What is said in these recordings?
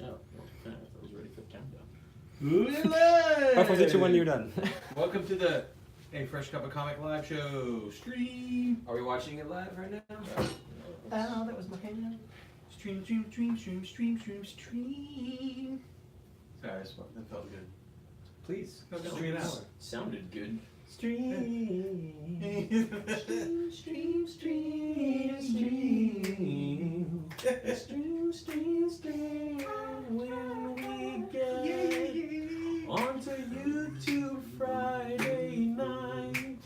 Oh, okay. I was ready for the countdown. How was it when you're done? Welcome to the Fresh Cup of Comic live show stream. Are we watching it live right now? Oh, that was my hand. Stream. Sorry, that felt good. Please. Stream it out. Sounded good. Stream. When we get onto YouTube Friday night,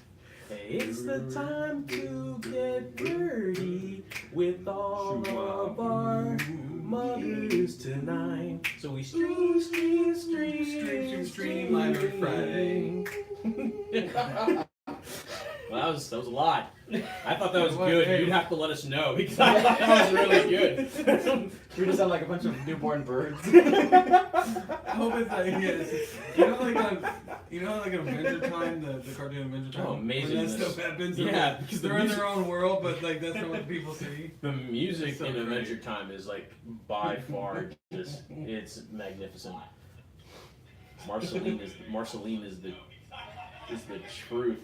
it's the time to get dirty with all of our mothers tonight. So we stream live every Friday. Well, that was a lot. I thought that was What? good. Hey. You'd have to let us know because I thought that was really good. We just sound like a bunch of newborn birds. I hope it's like you know like Adventure Time, the cartoon Adventure Time. Oh, amazing. When that stuff happens. Yeah, because they're in their own world, but like that's not what people see. The music So in great. Adventure Time is like by far just it's magnificent. Marceline is the truth.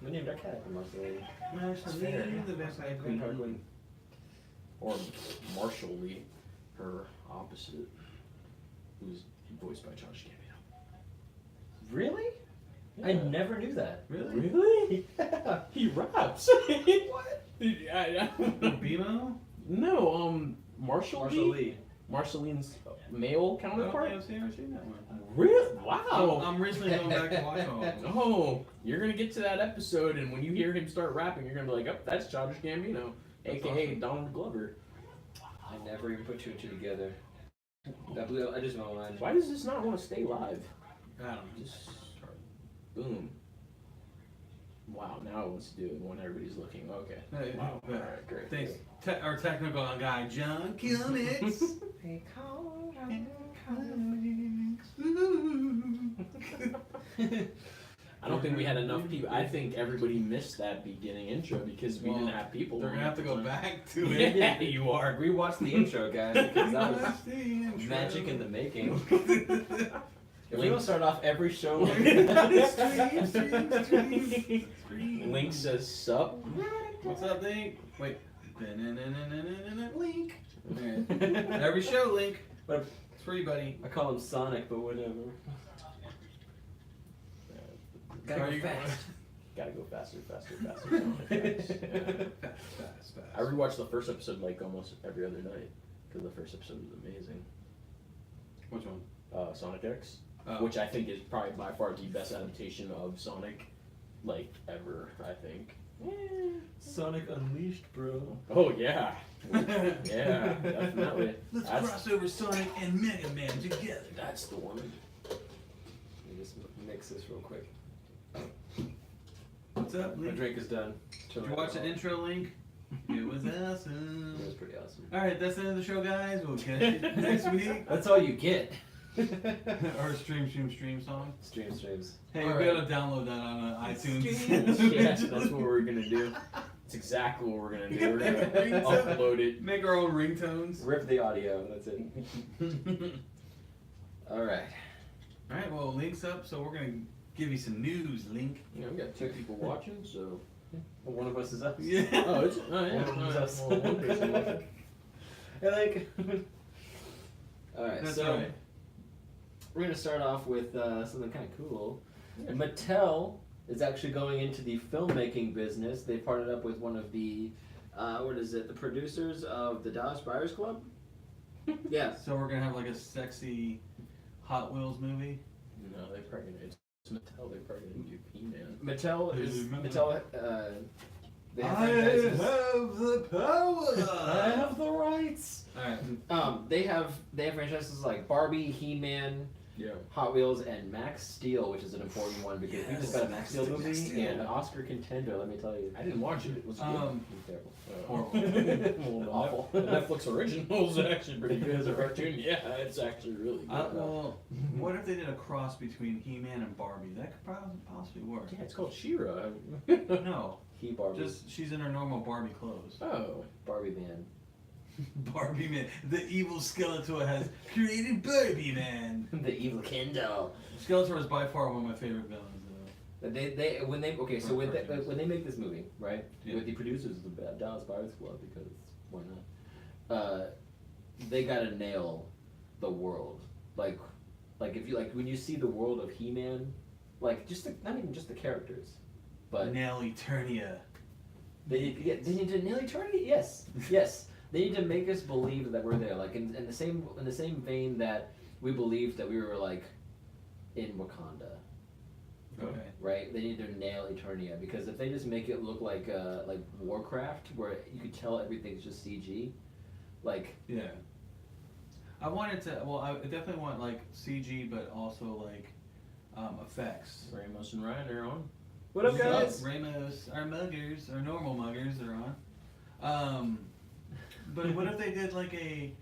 We named our cat after Marceline. Marceline, the best I Queen Harquin. Or Marshall Lee, her opposite, who's voiced by Josh Gambino. Really? I never knew that. Really? Really? Yeah. He raps. What? BMO? No, Marshall Lee. Marceline's male counterpart. I've seen that one. Really? Wow. I'm recently going back to watch all of them. Oh, you're gonna get to that episode, and when you hear him start rapping, you're gonna be like, "Oh, that's Josh Gambino, That's aka awesome. Donald Glover." I never even put two and two together. That blew. I just went online. Why does this not want to stay live? I don't know. Just boom. Wow, now it wants to do it when everybody's looking. Okay. Hey, Wow. hey, All right, great. Thanks. Our technical guy, John Kilnix. I don't think we had enough people. I think everybody missed that beginning intro because we Well, didn't have people. They're on gonna have to at go the time. back to it. Yeah, you are. Rewatch the intro, guys, because that was Watch the intro. magic in the making. If we Link- don't start off every show like Stream. Link says sup. What's up, Link? Wait. Link. Alright. Every show, Link. What It's free, buddy. I call him Sonic, but whatever. Gotta Are go you- fast. Gotta go faster. Yeah. Fast. I rewatched the first episode like almost every other night because the first episode was amazing. Which one? Sonic X, Oh. which I think is probably by far the best adaptation of Sonic, like ever. I think. Sonic Unleashed, bro. Oh yeah, yeah, definitely. Let's That's- cross over Sonic and Mega Man together. That's the one. Let me just mix this real quick. What's up, My Link? drink is done. Did you watch the intro, Link? It was It was awesome. pretty awesome. Alright, that's the end of the show, guys. We'll catch you next week. That's all you get. Our stream song. Streams. Hey, you'll be able to download that on iTunes. Yes, that's what we're gonna do. It's exactly what we're gonna do. We're gonna upload it. Make our own ringtones. Rip the audio. That's it. All right. Alright, well, Link's up, so we're gonna give you some news, Link. You know, we got 2 people watching, so. Well, one of us is us. Yeah. Oh, it's yeah. One of us. Well, one person watching. I like. All right. That's so right. we're gonna start off with something kind of cool. Yeah. Mattel is actually going into the filmmaking business. They partnered up with one of the, the producers of the Dallas Buyers Club. Yeah. So we're gonna have like a sexy Hot Wheels movie. No, they're probably gonna. It's Mattel. They're probably gonna do He-Man. Mattel is Mattel. Mattel. They have franchises. have the power. I have the rights. Alright. They have franchises like Barbie, He-Man, Yeah. Hot Wheels, and Max Steel, which is an important one because we just got a Max Steel Max movie Steel. and an Oscar contender. Let me tell you. I didn't watch it. It was good. Terrible. Horrible. Awful. The Netflix original is actually pretty good as a cartoon. Yeah, it's actually really good. Well, what if they did a cross between He-Man and Barbie? That could possibly work. Yeah, it's called She-Ra. No, He Barbie. just she's in her normal Barbie clothes. Oh. Barbie Man. Barbie Man. The evil Skeletor has created Barbie Man. The evil Kendall. Skeletor is by far one of my favorite villains, though. When they make this movie, right, Yeah. with the producers of the Dallas Buyers Club, because why not? They gotta nail the world. Like if you when you see the world of He-Man, like not even just the characters, but Nail Eternia. they need to nail eternity. Yes, yes. They need to make us believe that we're there. Like in the same vein that we believed that we were like in Wakanda. Okay. Right? They need to nail Eternia, because if they just make it look like Warcraft, where you could tell everything's just CG, like Yeah. I wanted to. Well, I definitely want like CG, but also like effects. Ramos and Ryan are on. what up, guys? Ramos, our muggers, our normal muggers are on. But what if they did like a,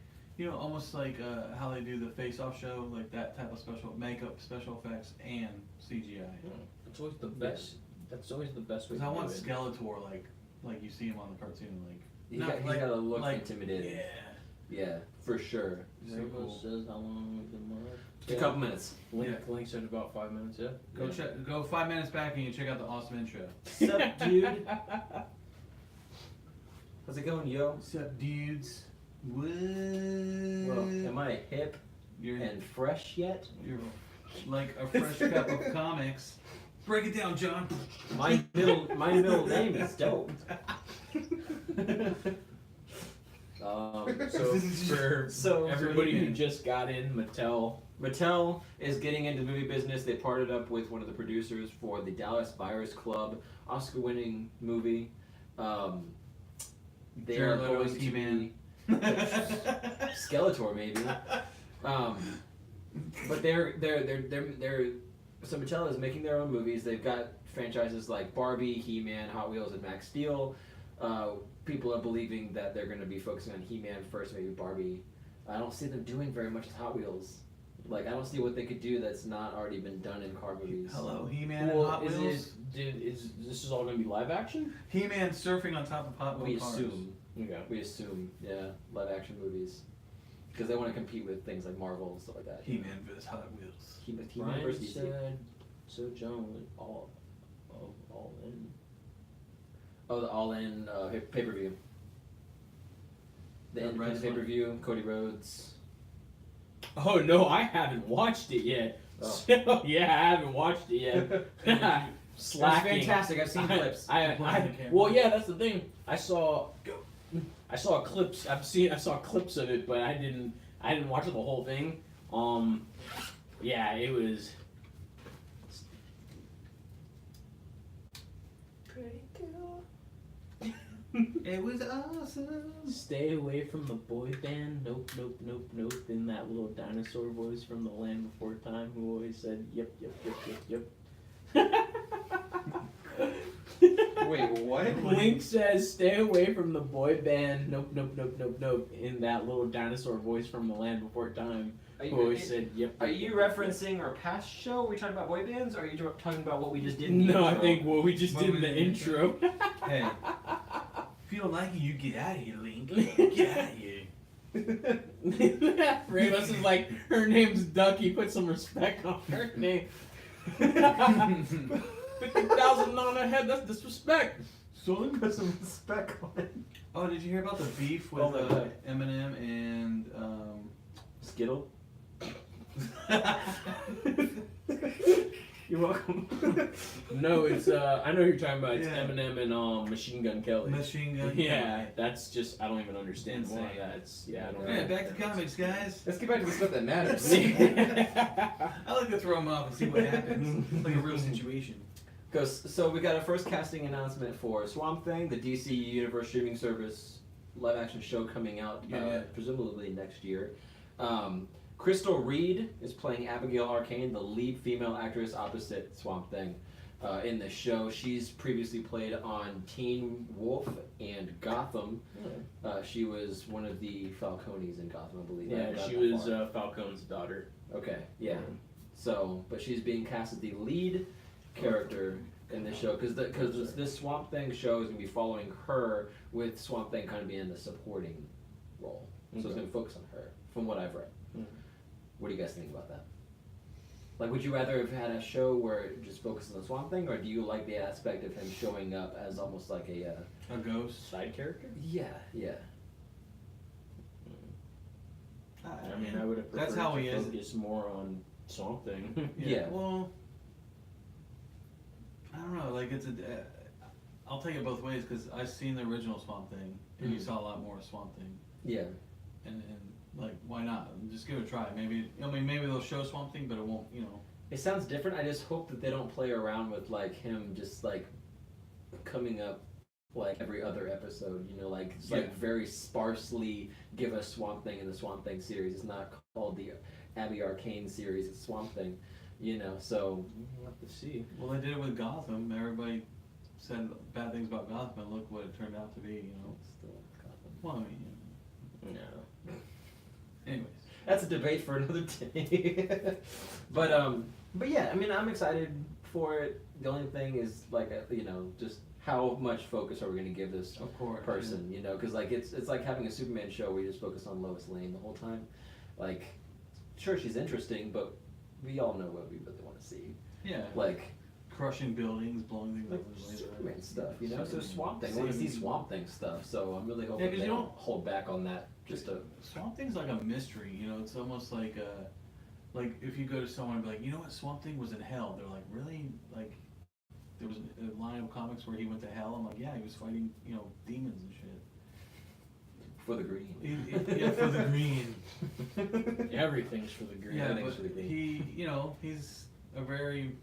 almost like how they do the face-off show, like that type of special makeup, special effects, and CGI. It's always the best. That's always the best way. Because I want to do it. Skeletor like you see him on the cartoon, like He's got to look intimidating. Yeah. Yeah, for sure. So Ramos cool. says how long we can mark. A couple minutes. Link's at about 5 minutes. Yeah. Go 5 minutes back and you check out the awesome intro. Sup, dude? How's it going, yo? What's up, dudes? What? Well, am I hip You're and fresh yet? you're like a fresh cup of comics. Break it down, John. My middle name is dope. So everybody who just got in, Mattel is getting into the movie business. They partnered up with one of the producers for the Dallas Buyers Club, Oscar-winning movie. They Jared are Leto's going to He-Man. be Skeletor, maybe. But they're so Mattel is making their own movies. They've got franchises like Barbie, He-Man, Hot Wheels, and Max Steel. People are believing that they're going to be focusing on He-Man first, maybe Barbie. I don't see them doing very much with Hot Wheels. Like, I don't see what they could do that's not already been done in car movies. Hello, He-Man and well, Hot Wheels. is this all going to be live action? He-Man surfing on top of Hot We Wheels cars. assume, yeah, live action movies. Because they want to compete with things like Marvel and stuff like that. He-Man vs. Hot Wheels. He-Man Ryan versus DC. said, so John went all in. Oh, the All-In pay-per-view. The independent wrestling. pay-per-view, Cody Rhodes. Oh no, I haven't watched it yet. Oh. So, yeah, I haven't watched it yet. It's Slacking. fantastic. I've seen clips. Well, yeah, that's the thing. I saw clips. I saw clips of it, but I didn't watch the whole thing. Yeah, it was pretty cool. It was awesome. Stay away from the boy band. Nope, nope, nope, nope. In that little dinosaur voice from the Land Before Time, who always said, "Yep, yep, yep, yep, yep." Wait, what? Link says, "Stay away from the boy band." Nope, nope, nope, nope, nope. In that little dinosaur voice from the Land Before Time, who always said, "Yep." Are yep, you yep, yep, referencing our past show? Are we talking about boy bands? Or are you talking about what we just did? yep. In the No, I intro? think what we just What did we in the did in the intro. Hey, if you don't like it, you get out of here, Link. Get out of here. Ramos is like, her name's Ducky. Put some respect on her name. 50,000 on her head. That's disrespect. Son? Put some respect on it. Oh, did you hear about the beef with Oh my God. Eminem and Skittle. You're welcome. No, it's I know who you're talking about. It's Yeah. Eminem and Machine Gun Kelly. Machine Gun? Yeah, that's just I don't even understand Insane. why that's I don't Yeah, know. back to comics, guys. Let's get back to the stuff that matters. I like to throw them off and see what happens. Like a real situation. So we got our first casting announcement for Swamp Thing, the DC Universe streaming service live action show coming out Yeah. presumably next year. Crystal Reed is playing Abigail Arcane, the lead female actress opposite Swamp Thing in the show. She's previously played on Teen Wolf and Gotham. She was one of the Falcones in Gotham, I believe. I Yeah, haven't she gotten that was far. Falcone's daughter. Okay, yeah. So, but she's being cast as the lead character in this show because this Swamp Thing show is gonna be following her, with Swamp Thing kind of being the supporting role. So it's Okay. going to focus on her, from what I've read. Mhm. What do you guys think about that? Like, would you rather have had a show where it just focuses on Swamp Thing, or do you like the aspect of him showing up as almost like a A ghost. Side character? yeah, yeah. I mean, I would have preferred That's how to he is. focus more on Swamp Thing. Yeah. Well, I don't know. Like I'll take it both ways because I've seen the original Swamp Thing, and you Mhm. saw a lot more Swamp Thing, Yeah. and like why not? Just give it a try. Maybe maybe they'll show Swamp Thing, but it won't. It sounds different. I just hope that they don't play around with like him just like coming up like every other episode. You know, like it's like Yeah. very sparsely give us Swamp Thing in the Swamp Thing series. It's not called the Abby Arcane series. It's Swamp Thing. You know, so We'll have to see. Well, they did it with Gotham. Everybody said bad things about Gotham, and look what it turned out to be. still Gotham. Well, I mean, No. anyways. That's a debate for another day. But yeah, I mean, I'm excited for it. The only thing is like just how much focus are we going to give this Of course. person? You know, because like it's like having a Superman show where you just focus on Lois Lane the whole time. Like, sure, she's interesting, but we all know what we really want to see. Yeah. Like Crushing buildings, blowing things like up with laser Superman eyes. stuff, you know. So Superman. Swamp Thing, I want to see Saving- Swamp Thing stuff. So I'm really hoping 'cause they you don't don't- hold back on that. Just to Swamp Thing's like a mystery, it's almost like like if you go to someone and be like, you know what, Swamp Thing was in hell. They're like, really? Like, there was a line of comics where he went to hell. I'm like, yeah, he was fighting, demons and shit. for the green. Yeah, for the green. Everything's for the green. Yeah, Everything's but for the green. he's a very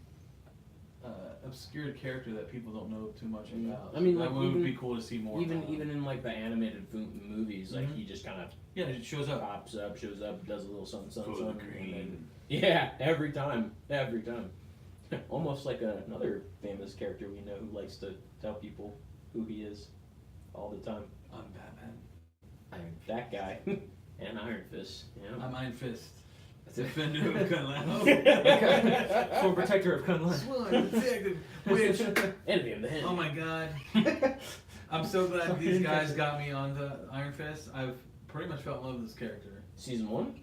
obscured character that people don't know too much Mm. about. I mean, that like, would even- be cool to see more. Even about him. even in like the animated movies, like Mhm. he just kind of Yeah, it shows up. pops up, shows up, does a little something, something, For the something, and green. then yeah, every time. Almost like another famous character we know who likes to tell people who he is all the time. I'm Batman. That guy and Iron Fist. Yeah. I'm Iron Fist. That's it. Defender of Kunlun. For protector of Kunlun. Swan, detective, witch. Enemy of the hand. Oh my god. I'm so glad these guys got me on the Iron Fist. I've pretty much fell in love with this character. Season 1?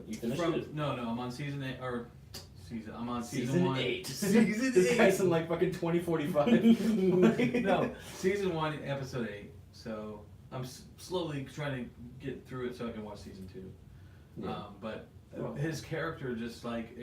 You finished it? No, I'm on season 8, I'm on season 1. 8. Season This 8. guy's in like fucking 2045. No, season 1, episode 8. So I'm slowly trying to get through it so I can watch season 2. Yeah. But Well. his character just like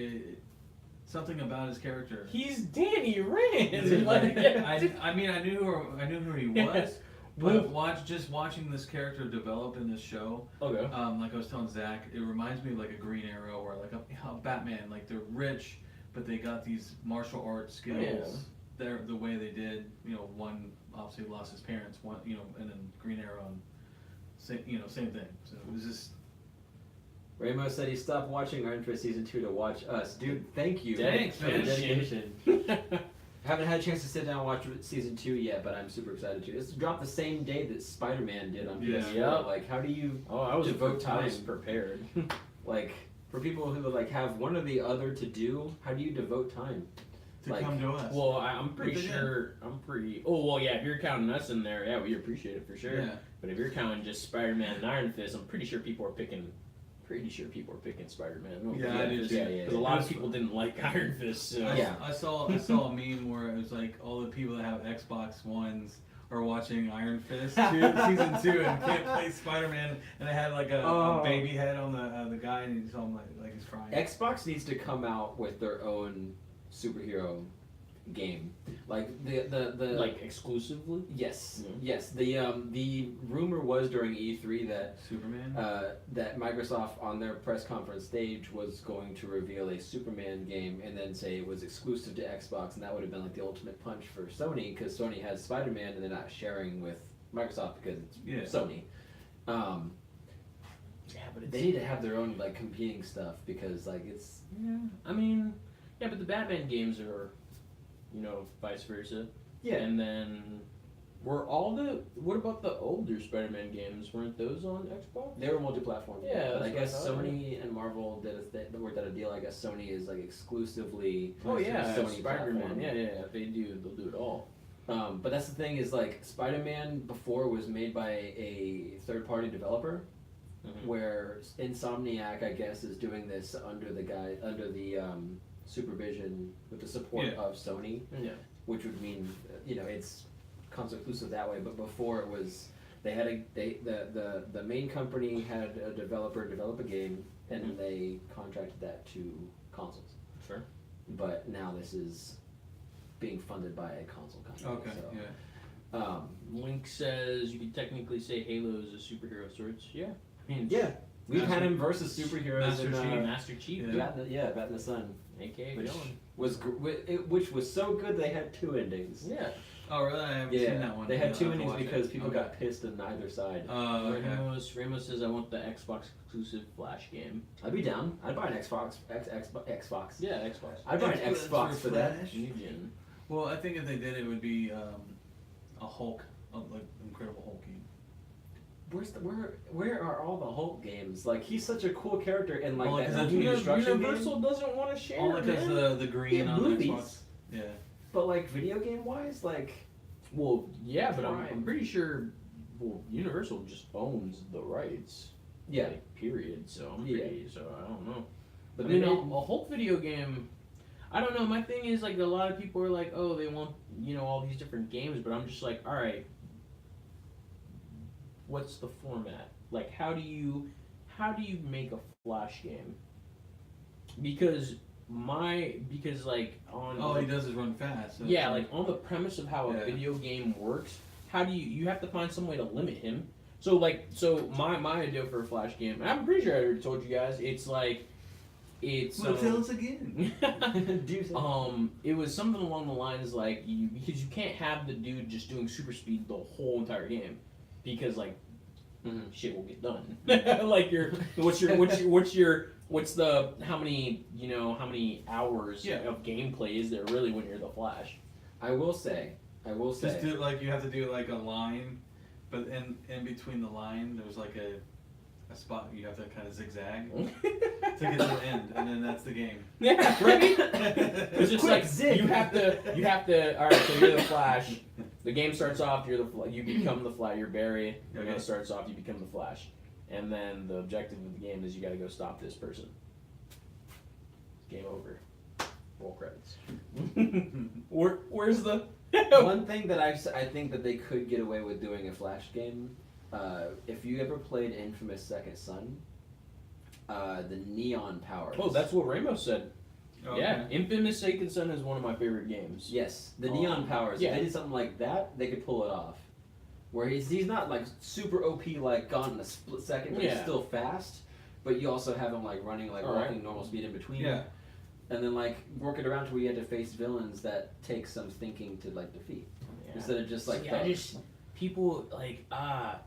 something about his character. He's Danny Rand. I mean, I knew who he was, but watching this character develop in this show, Okay. like I was telling Zach, it reminds me of like a Green Arrow or like a Batman. Like they're rich, but they got these martial arts skills. Yeah. They're the way they did. One obviously lost his parents. One, and then Green Arrow, and same thing. So it was just. Ramos said he stopped watching Iron Fist season 2 to watch us. Dude, thank you. Thanks, for the man. dedication. Haven't had a chance to sit down and watch season 2 yet, but I'm super excited to. It's dropped the same day that Spider-Man did on Yeah. PS4. Yep. Like, how do you Oh, I was Devote I was time. prepared. like for people who like have one or the other to do? How do you devote time? To Like, come to us. Well, I'm pretty But then- sure. Oh well, yeah. If you're counting us in there, yeah, we appreciate it for sure. Yeah. But if you're counting just Spider-Man and Iron Fist, I'm pretty sure people are picking. Spider-Man. Yeah, I do too. Because a lot of people didn't like Iron Fist. So. Yeah. I saw a meme where it was like all the people that have Xbox Ones are watching Iron Fist season 2 and can't play Spider-Man, and it had like a baby head on the guy, and he's all like he's crying. Xbox needs to come out with their own superhero game. Like the Like exclusively. yes, Yeah. yes. The rumor was during E3 that Superman. that Microsoft on their press conference stage was going to reveal a Superman game and then say it was exclusive to Xbox, and that would have been like the ultimate punch for Sony because Sony has Spider-Man and they're not sharing with Microsoft because it's Yeah. Sony. Yeah, but They need to have their own like competing stuff because like it's Yeah. I mean, yeah, but the Batman games are, vice versa. yeah. And then what about the older Spider-Man games? Weren't those on Xbox? They were multi-platform. Yeah, but I that's what I guess thought, Sony and Marvel worked out a deal. I guess Sony is like exclusively. Oh yeah, Sony Spider-Man. platform. Yeah. They'll do it all. But that's the thing is like Spider-Man before was made by a third-party developer, where Insomniac, I guess, is doing this under the supervision with the support of Sony, which would mean it's console exclusive that way. But before it was the main company had a developer develop a game, and then they contracted that to consoles. Sure. But now this is being funded by a console company. Okay. So. Yeah. Link says you could technically say Halo is a superhero of sorts. Yeah. I mean, Yeah, we've had him versus superheroes Master in Chief. Master Chief. Yeah. Bat in the Sun, AKA which Villain. which was so good they had 2 endings. Yeah. Oh, really? I haven't seen that one. They had Yeah, 2 I'll have to endings watch because it. people Okay. got pissed on either side. Oh, okay. Ramos says I want the Xbox exclusive Flash game. I'd be down. I'd buy an Xbox. Xbox. Yeah, Xbox. I'd buy an Xbox for that. Flash? New gen. Well, I think if they did it, would be a Hulk, like Incredible Hulk game. Where are all the Hulk games? Like, he's such a cool character in like Well, that 'cause that's Human Destruction Universal game. doesn't want to share. Only because man. the green In on the movies. Xbox. Yeah. But like video game wise, like Well, yeah, but I'm Prime. pretty sure. Well, Universal just owns the rights. yeah. Like, period. So I'm Yeah. pretty. So I don't know. But I mean, they a made- Hulk video game. I don't know. My thing is like a lot of people are like, oh, they want all these different games, but I'm just like, all right, what's the format? Like, how do you make a Flash game? Because like on All he does is run fast. So yeah, like on the premise of how a Yeah. video game works, how do you have to find some way to limit him? So my idea for a Flash game, and I'm pretty sure I already told you guys, it's Well, tell us again. Do so. it was something along the lines like because you can't have the dude just doing super speed the whole entire game because like shit will get done. Like what's the how many hours Yeah. of gameplay is there really when you're the Flash? I will say. Just do like you have to do like a line, but in between the line there's like a spot you have to kind of zigzag to get to the end, and then that's the game. Yeah, right. It's just Quick like zig. you have to. All right, so you're the Flash. The game starts off. You become the Flash. You're Barry. The game Okay. starts off. You become the Flash, and then the objective of the game is you got to go stop this person. Game over. Roll credits. Where's the? One thing that I think that they could get away with doing a Flash game, if you ever played Infamous Second Son, the neon powers. Oh, that's what Ramos said. Okay. Yeah, Infamous Second Son is one of my favorite games. Yes, the neon powers. yeah. If they did something like that, they could pull it off. Where he's not like super OP, like gone in a split second, but he's Yeah. still fast. But you also have him like running, like Alright. walking normal speed in between. Yeah. And then like work it around to where you had to face villains that take some thinking to like defeat, Yeah. instead of just like See, thugs. people like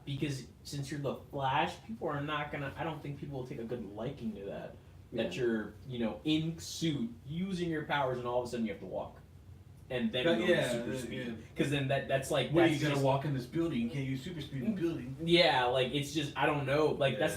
because since you're the Flash, people are not gonna. I don't think people will take a good liking to that. That you're in suit using your powers, and all of a sudden you have to walk, and then go Yeah, super yeah. speed. Because then that's like Where that's you gotta just- walk in this building? You can't use super speed in the building. Yeah, like it's just I don't know. Like Yeah.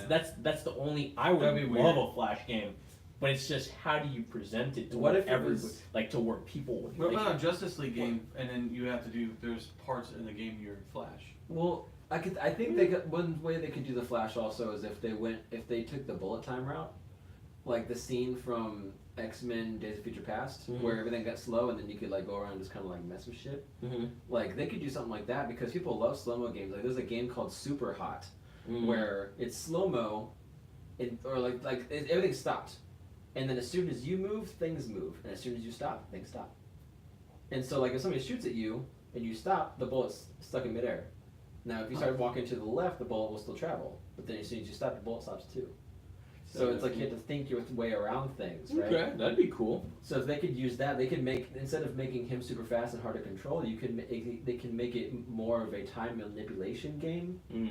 that's the only I would That'd be love weird. a Flash game, but it's just how do you present it to What if it every was- like to where people would What like about it. a Justice League game, and then you have to do? There's parts in the game you're Flash. Well, I think they could, one way they could do the Flash also is if they took the bullet time route, like the scene from X-Men: Days of Future Past, Mhm. where everything got slow and then you could like go around and just kind of like mess with shit. Mhm. Like they could do something like that because people love slow mo games. Like there's a game called Super Hot Mhm. where it's slow mo, everything stopped, and then as soon as you move, things move, and as soon as you stop, things stop. And so like if somebody shoots at you and you stop, the bullet's stuck in midair. Now if you start walking to the left, the bullet will still travel, but then as soon as you stop, the bullet stops too. So it's like you have to think your way around things, right? Okay, that'd be cool. So if they could use that, they could make, instead of making him super fast and hard to control, they can make it more of a time manipulation game. Mm. You know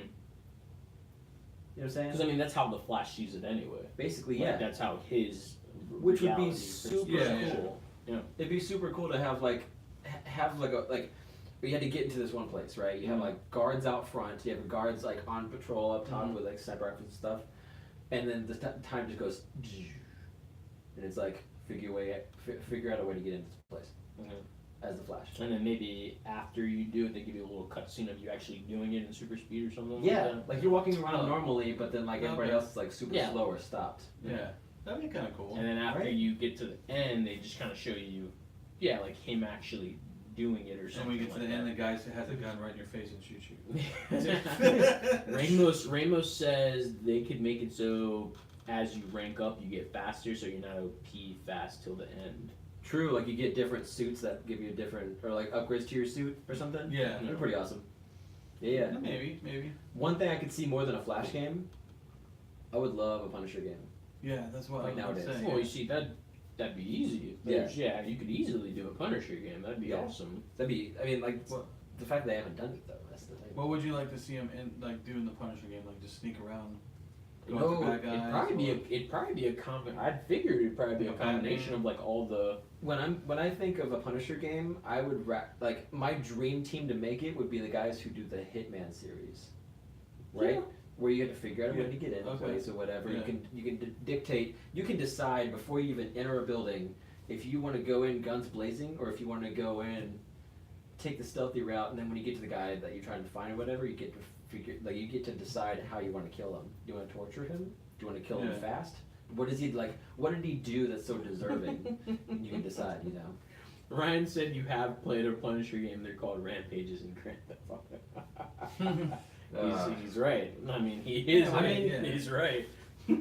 what I'm saying? Because I mean that's how the Flash sees it anyway. Basically, Like, yeah. that's how his Which would be reality super perspective- cool. Yeah. It'd be super cool to have we had to get into this one place, right? You have like guards out front, you have guards like on patrol up top with like sniper rifles and stuff, and then the time just goes, and it's like figure out a way to get into this place. Mhm. as the Flash. And then maybe after you do it, they give you a little cutscene of you actually doing it in super speed or something. Yeah, Like that. like you're walking around Oh. normally, but then like everybody Okay. else is like super Yeah. slow or stopped. Yeah, that'd be kind of cool. And then after Right. you get to the end, they just kind of show you, yeah, like him actually doing it or And something. when we get to like the end, the that. guy has a gun right in your face and shoots you. Ramos says they could make it so as you rank up, you get faster, so you're not OP fast till the end. True, like you get different suits that give you a different, or like upgrades to your suit or something. Yeah. They're pretty awesome. Yeah. Maybe. One thing I could see more than a Flash game, I would love a Punisher game. Yeah, that's what Like I was nowadays. saying. Well, you see that'd be easy. Yeah, you could easily do a Punisher game. That'd be Yeah. awesome. That'd be, I mean, like What? the fact that they haven't done it though. That's the thing. What would you like to see him in, like doing the Punisher game, like just sneak around, going No, after bad guys? It'd probably be a I'd figure it'd probably be a Like a Batman. combination of like all the. When I think of a Punisher game, I would like my dream team to make it would be the guys who do the Hitman series, right? Yeah. Where you have to figure out a way Yeah. to get in Okay. place or whatever. Yeah. You can dictate. You can decide before you even enter a building if you want to go in guns blazing or if you want to go in, take the stealthy route, and then when you get to the guy that you're trying to find or whatever, you get to figure like you get to decide how you want to kill him. Do you want to torture him? Do you want to kill him Yeah. fast? What is he like? What did he do that's so deserving? You can decide. You know. Ryan said you have played a Punisher game. They're called Rampages and Grand Theft Auto. He's right. I mean, he is. Yeah, I right, mean, yeah. he's right. But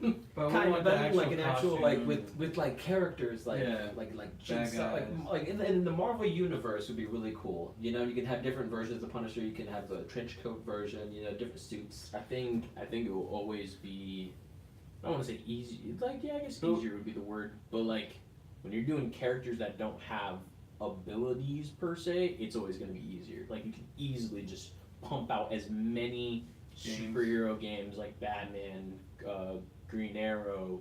we Kind want of, the but I mean, like an actual like costume. with like characters like Yeah. like Jigsaw, guys. like in the Marvel universe would be really cool. You know, you can have different versions of Punisher. You can have the trench coat version. You know, different suits. I think it will always be. I don't want to say easy. Like I guess So- easier would be the word. But like when you're doing characters that don't have abilities per se, it's always going to be easier. Like you can easily just pump out as many Games. superhero games like Batman, Green Arrow,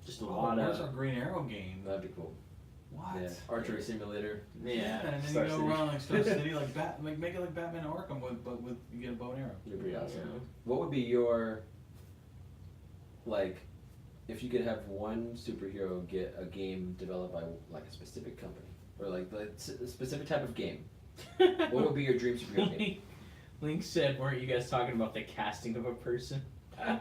just a lot Where's of our Green Arrow game? That'd be cool. What? Yeah, archery simulator. yeah. and then Star you go City. around like Star City, like make it like Batman Arkham, but with you get a bow and arrow. That'd be awesome. Yeah. What would be your like if you could have one superhero get a game developed by like a specific company or like a specific type of game? What would be your dream superhero game? Link said, weren't you guys talking about the casting of a person?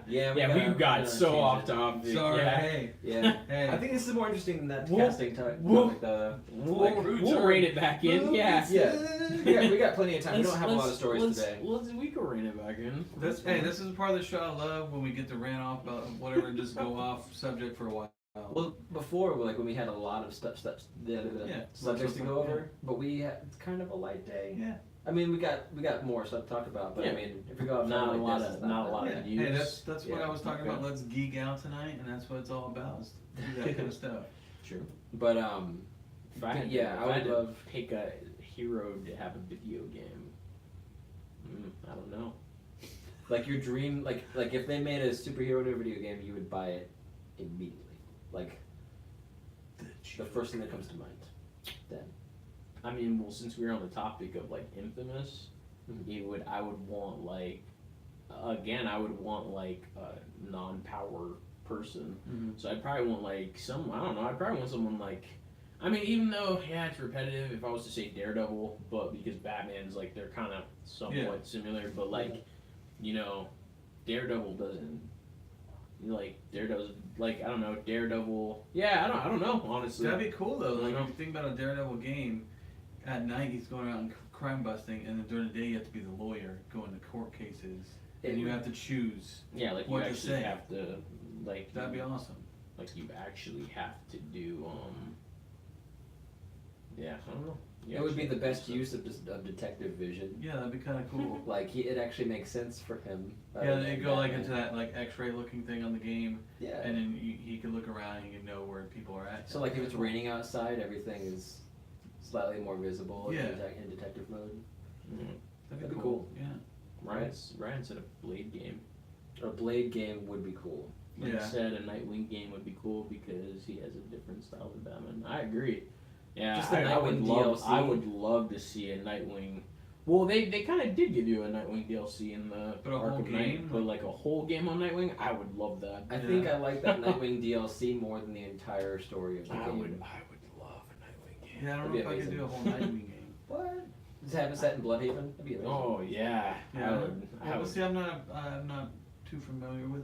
Yeah, Yeah, we got so change off it. topic. Sorry, Yeah. hey, Yeah. hey. I think this is more interesting than that We'll- casting topic. we'll- though. We'll rein it back in. Yeah. Yeah, we got plenty of time. We don't have a lot of stories today. We can rein it back in. This, hey, this is the part of the show I love when we get to rant off about whatever and just go off subject for a while. Well, before, like when we had a lot of Yeah. subjects to go over, but we had it's kind of a light day. Yeah. I mean, we got more stuff to talk about, but I Yeah. mean, if we go off Not a like lot this, of- it's not a that lot bad. of Yeah. Hey, use. that's what Yeah. I was talking Okay. about. Let's geek out tonight, and that's what it's all about. Is do that kind of stuff. True. But If I had yeah, to, I if would had to love. pick a hero to have a video game. I don't know. Like your dream, like if they made a superhero in a video game, you would buy it immediately. Like the first thing that comes to mind. Then. I mean, well, since we're on the topic of like Infamous, Mhm. I would want like, again, I would want like a non-power person. Mm-hmm. So I'd probably want like I don't know, I'd probably want someone like, I mean, even though, yeah, it's repetitive if I was to say Daredevil, but because Batman's like, they're kind of somewhat similar, but like, you know, Daredevil doesn't, Daredevil's, like, I don't know, Daredevil, yeah, I don't know, honestly. That'd be cool though. Like I know. if you think about a Daredevil game, at night he's going around crime busting, and then during the day you have to be the lawyer going to court cases, and you have to choose. Yeah, like, you what to actually say. have to, like, That'd be awesome. like, you actually have to do, yeah, I don't know. You It would be actually the have to best do use of detective vision. Yeah, that'd be kind of cool. Like it actually makes sense for him. Yeah, rather they than go like Batman. into that like X-ray looking thing on the game, Yeah. and then he can look around and he can know where people are at. So like if it's raining outside, everything is slightly more visible Yeah. in detective mode. That'd be cool. Yeah. Ryan said a Blade game. A Blade game would be cool. Like Yeah. said, a Nightwing game would be cool because he has a different style than Batman. I agree. Yeah, Just the I would Nightwing love. DLC. I would love to see a Nightwing. Well, they kind of did give you a Nightwing DLC in the But a whole Arkham Knight, game? but like a whole game on Nightwing. I would love that. I Yeah. think I like that Nightwing DLC more than the entire story of the I game. would love a Nightwing game. Yeah, I don't That'd know be if I could amazing. do a whole Nightwing game. What? Just have it set in Bloodhaven? That'd be amazing. Oh yeah. Yeah, I well, would. see, I'm not too familiar with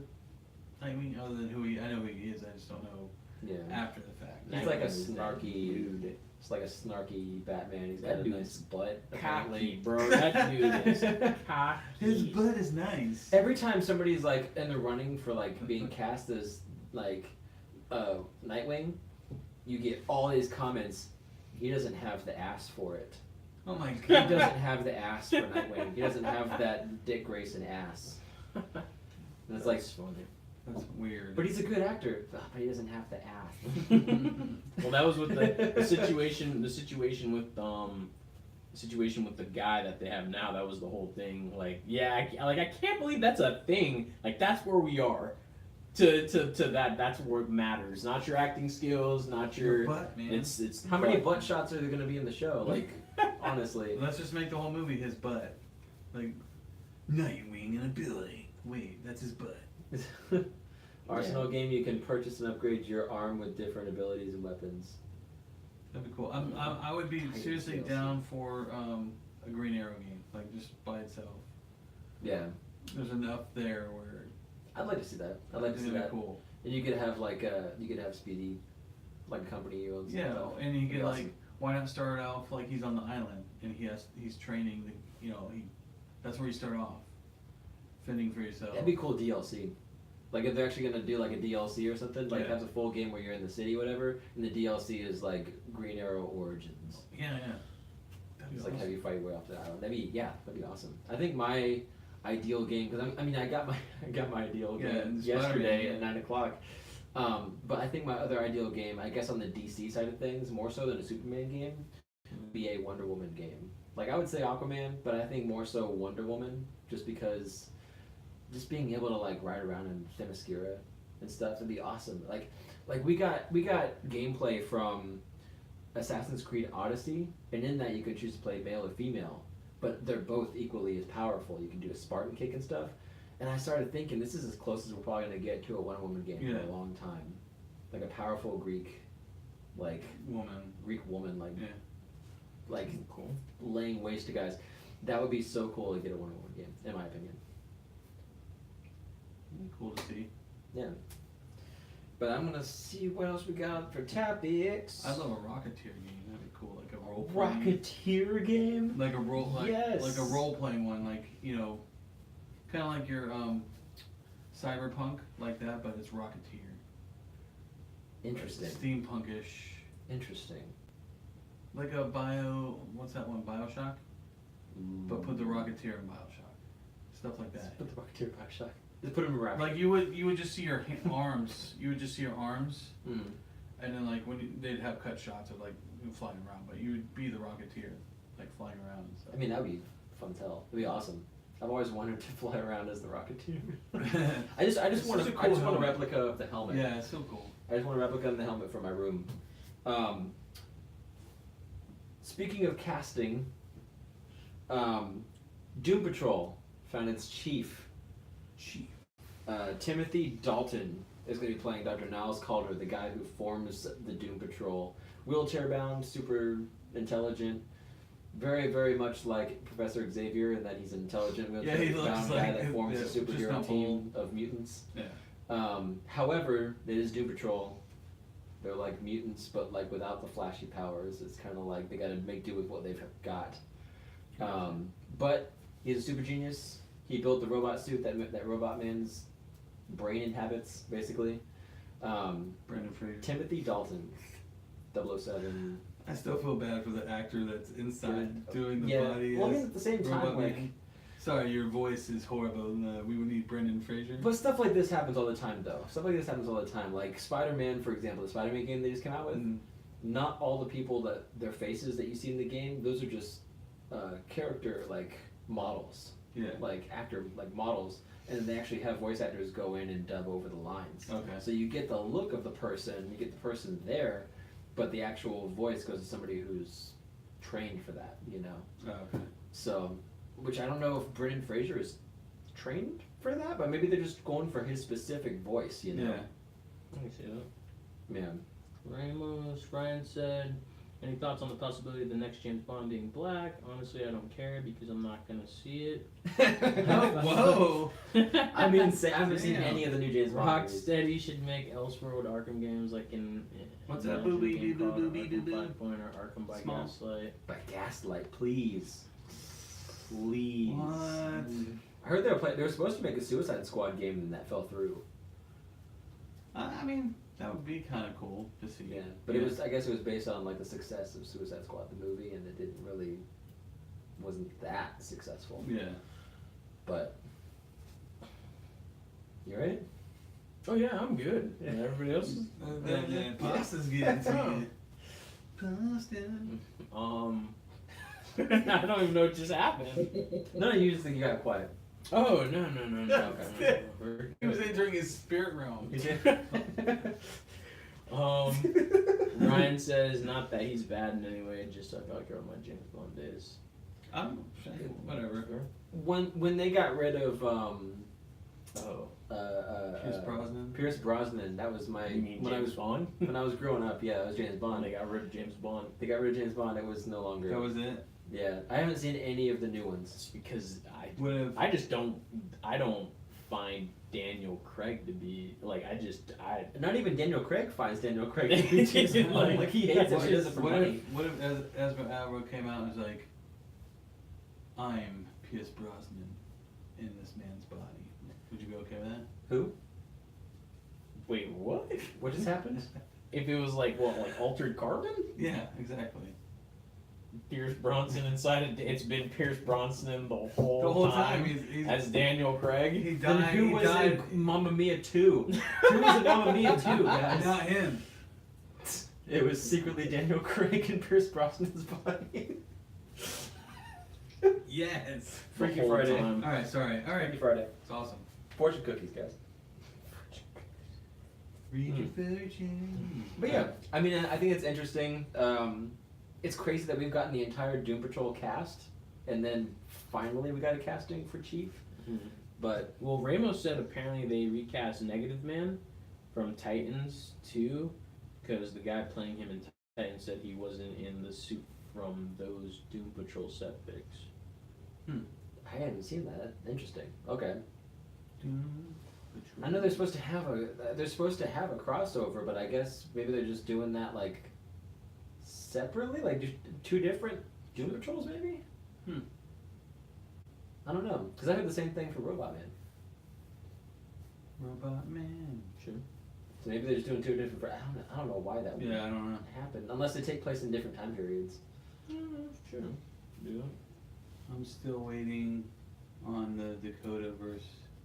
Nightwing other than I know who he is. I just don't know Yeah. after the fact. He's like a Nightwing's that snarky dude. It's like a snarky Batman. He's got That a dude's nice butt. Cocky, apparently. bro. That dude is cocky. His butt is nice. Every time somebody's like in the running for like being cast as like Nightwing, you get all these comments. He doesn't have the ass for it. Oh my He god. doesn't have the ass for Nightwing. He doesn't have that Dick Grayson ass. And it's like, That's funny. That's weird. but he's a good actor. But he doesn't have the ass. Well, that was with the situation. The situation with the guy that they have now. That was the whole thing. Like, yeah, I can't believe that's a thing. Like, that's where we are. To that. That's where it matters. Not your acting skills. Not your. butt, man. It's How many butt shots are there going to be in the show? Like, honestly. Let's just make the whole movie his butt. Like, Nightwing and ability. Wait, that's his butt. Arsenal game, you can purchase and upgrade your arm with different abilities and weapons. That'd be cool. I would be Hate seriously DLC. down for a Green Arrow game, like just by itself. Yeah. There's enough there where I'd like to see that. I'd like to it's see gonna be that. cool. And you could have like you could have Speedy, like a company you own. Yeah, stuff. and you Be could awesome. like, why not start off like he's on the island and he's training the, that's where you start off, fending for yourself. That'd be cool DLC. Like if they're actually gonna do like a DLC or something, like Yeah. have a full game where you're in the city, whatever, and the DLC is like Green Arrow Origins. Yeah. That'd be It's like awesome. have you fight your way off the island. That'd be awesome. I think my ideal game, because I got my ideal Yeah, game and yesterday Spider-Man. at 9:00. But I think my other ideal game, I guess on the DC side of things, more so than a Superman game, would be a Wonder Woman game. Like I would say Aquaman, but I think more so Wonder Woman, just because, just being able to like ride around in Themyscira and stuff would be awesome. Like we got gameplay from Assassin's Creed Odyssey, and in that you could choose to play male or female, but they're both equally as powerful. You can do a Spartan kick and stuff. And I started thinking, this is as close as we're probably going to get to a Wonder Woman game Yeah. for a long time. Like a powerful Greek woman, like Yeah. like cool. laying waste to guys. That would be so cool to get a Wonder Woman game, in my opinion. Cool to see. Yeah. But I'm gonna see what else we got for topics. I'd love a Rocketeer game. That'd be cool, like a role Rocketeer game. like a role, Yes. like a role playing one, like kind of like your Cyberpunk, like that, but it's Rocketeer. Interesting. Steampunkish, Interesting. like a what's that one? BioShock, but put the Rocketeer in BioShock, stuff like that. Put the Rocketeer Bioshock. Just put him in Rapture. Like you would just see your arms. You would just see your arms, Mm. and then like they'd have cut shots of like you flying around, but you would be the Rocketeer, like flying around and stuff. I mean, that would be fun to tell. It'd be awesome. I've always wanted to fly around as the Rocketeer. I just It's want such to a I just cool want a helmet. replica of the helmet. Yeah, it's so cool. I just want a replica of the helmet for my room. Speaking of casting, Doom Patrol found its chief. Timothy Dalton is going to be playing Dr. Niles Calder, the guy who forms the Doom Patrol. Wheelchair-bound, super intelligent, very, very much like Professor Xavier in that he's an intelligent Yeah, he wheelchair-bound looks guy like that forms yeah, a just superhero not team of mutants. Yeah. However, it is Doom Patrol. They're like mutants, but like without the flashy powers. It's kind of like they got to make do with what they've got. But he's a super genius. He built the robot suit that Robot Man's brain inhabits, basically. Brendan Fraser. Timothy Dalton, 007. I still feel bad for the actor that's inside doing the Yeah. body. Well, I as mean, at the same time, Robot like, Man. Sorry, your voice is horrible. We would need Brendan Fraser. but stuff like this happens all the time, though. Stuff like this happens all the time. Like Spider-Man, for example, the Spider-Man game they just came out with. Mm. Not all the people their faces that you see in the game, those are just character like models, Yeah. like actor like models, and then they actually have voice actors go in and dub over the lines. Okay. So you get the look of the person, you get the person there, but the actual voice goes to somebody who's trained for that, you know. Oh, okay. So, which I don't know if Brendan Fraser is trained for that, but maybe they're just going for his specific voice, you know. Yeah. Let me see that. Yeah. Ramos, Ryan said, Any thoughts on the possibility of the next James Bond being black? Honestly, I don't care because I'm not gonna see it. Whoa! I mean, I haven't seen Damn. any of the new James Bond movies. Rocksteady should make Elseworld Arkham games like in What's in that Legend boobie game doo called doo boobie doo Arkham doo? 5 or Arkham by Small. Gaslight. By Gaslight, please. Please. What? I heard they were supposed to make a Suicide Squad game and that fell through. I mean, that would be kind of cool to see. Yeah, but I guess it was based on like the success of Suicide Squad the movie, and it wasn't that successful. Yeah. But you right? Oh yeah, I'm good. And everybody else is Then Pasta's getting to you. Pasta. I don't even know what just happened. No, you just think you got quiet. Oh no. He was entering his spirit realm. Ryan says not that he's bad in any way, just I felt like you're on my James Bond days. I'm whatever. When they got rid of Pierce Brosnan. Pierce Brosnan, that was my You mean when James Bond? when I was growing up. Yeah, that was James When Bond. they got rid of James Bond. They got rid of James Bond. It was no longer. That was it. Yeah, I haven't seen any of the new ones. It's because Would I just don't find Daniel Craig to be like Not even Daniel Craig finds Daniel Craig to be James Bond. Like he hates it. He does it for money. What if Ezra Alba came out and was like, "I'm Pierce Brosnan in this man's body"? Would you be okay with that? Who? Wait, what? What just happened? If it was like altered carbon? Yeah, exactly. Pierce Bronson inside it. It's been Pierce Bronson the whole, The whole time he's as Daniel Craig. he Then died. who He was died. in Mamma Mia 2? Who was in Mamma Mia 2, guys? Not him. It was secretly Daniel Craig in Pierce Brosnan's body. Yes. The Freaky whole Friday. time. All right. Sorry. All right. Freaky Friday. It's awesome. Fortune cookies, guys. Read your fortune. But yeah, I mean, I think it's interesting. It's crazy that we've gotten the entire Doom Patrol cast, and then finally we got a casting for Chief. Mhm. But Well, Ramos said apparently they recast Negative Man from Titans 2 because the guy playing him in Titans said he wasn't in the suit from those Doom Patrol set pics. I hadn't seen that. Interesting. Okay. Doom I know they're supposed to have a crossover, but I guess maybe they're just doing that like separately, like just two different Doom Patrols, maybe. I don't know, because I heard the same thing for Robot Man. Robot Man. Sure. So maybe they're just doing two different. I don't know why that would Yeah, I don't know. happen, unless they take place in different time periods. Sure. Do I'm still waiting on the Dakota verse.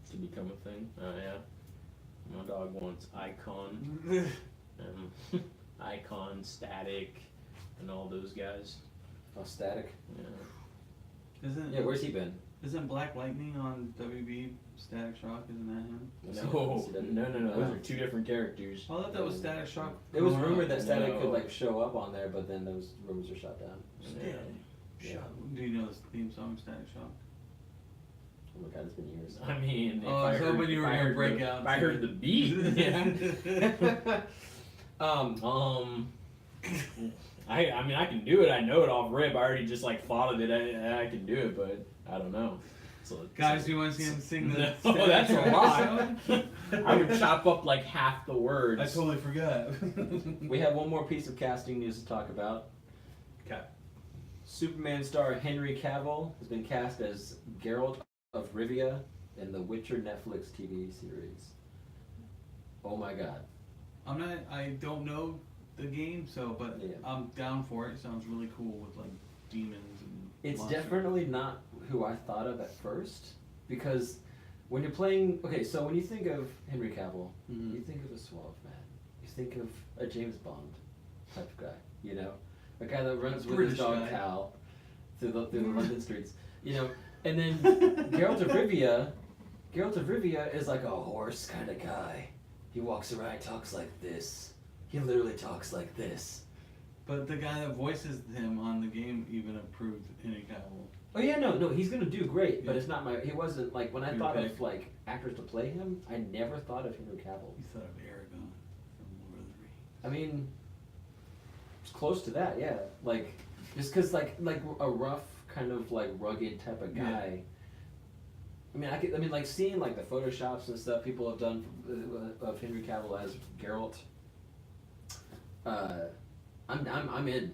to become a thing. Oh yeah. My dog wants Icon, Icon, Static, and all those guys. Oh, Static. Yeah. Isn't Yeah, where's he been? Isn't Black Lightning on WB Static Shock? Isn't that him? No. Those are two different characters. I thought that was Static Shock. It was growing rumored up. that Static No. could like show up on there, but then those rumors are shut down. Yeah. Shock. Do you know the theme song Static Shock? Oh my god, it's been years. I mean, Oh, I was hoping you were gonna break out If I to heard it. the beat, yeah. I mean, I can do it. I know it off rip. I already just like thought of it. I can do it, but I don't know. So, Guys, do you want to see him sing the No, Static that's a Shock lot. song? I would chop up like half the words. I totally forgot. We have one more piece of casting news to talk about. Okay. Superman star Henry Cavill has been cast as Geralt of Rivia in the Witcher Netflix TV series. Oh my god. I don't know the game, but Yeah. I'm down for it. It sounds really cool with like demons and It's monsters. definitely not who I thought of at first, because when you're playing, okay, so when you think of Henry Cavill, Mhm. you think of a suave man. You think of a James Bond type of guy, you know, a guy that runs with British his dog guy. Cal through the London streets, you know, and then Geralt of Rivia is like a horse kind of guy. He walks around, talks like this. He literally talks like this. But the guy that voices him on the game even approved Henry Cavill. Oh yeah, no, he's gonna do great, but Yeah. it's not he wasn't, like, when I Your thought pick. of, like, actors to play him, I never thought of Henry Cavill. You thought of Aragorn from Lord of the Rings. I mean, it's close to that, yeah. Like, just because like a rough kind of like rugged type of guy. I mean, like seeing like the photoshops and stuff people have done of Henry Cavill as Geralt. I'm in.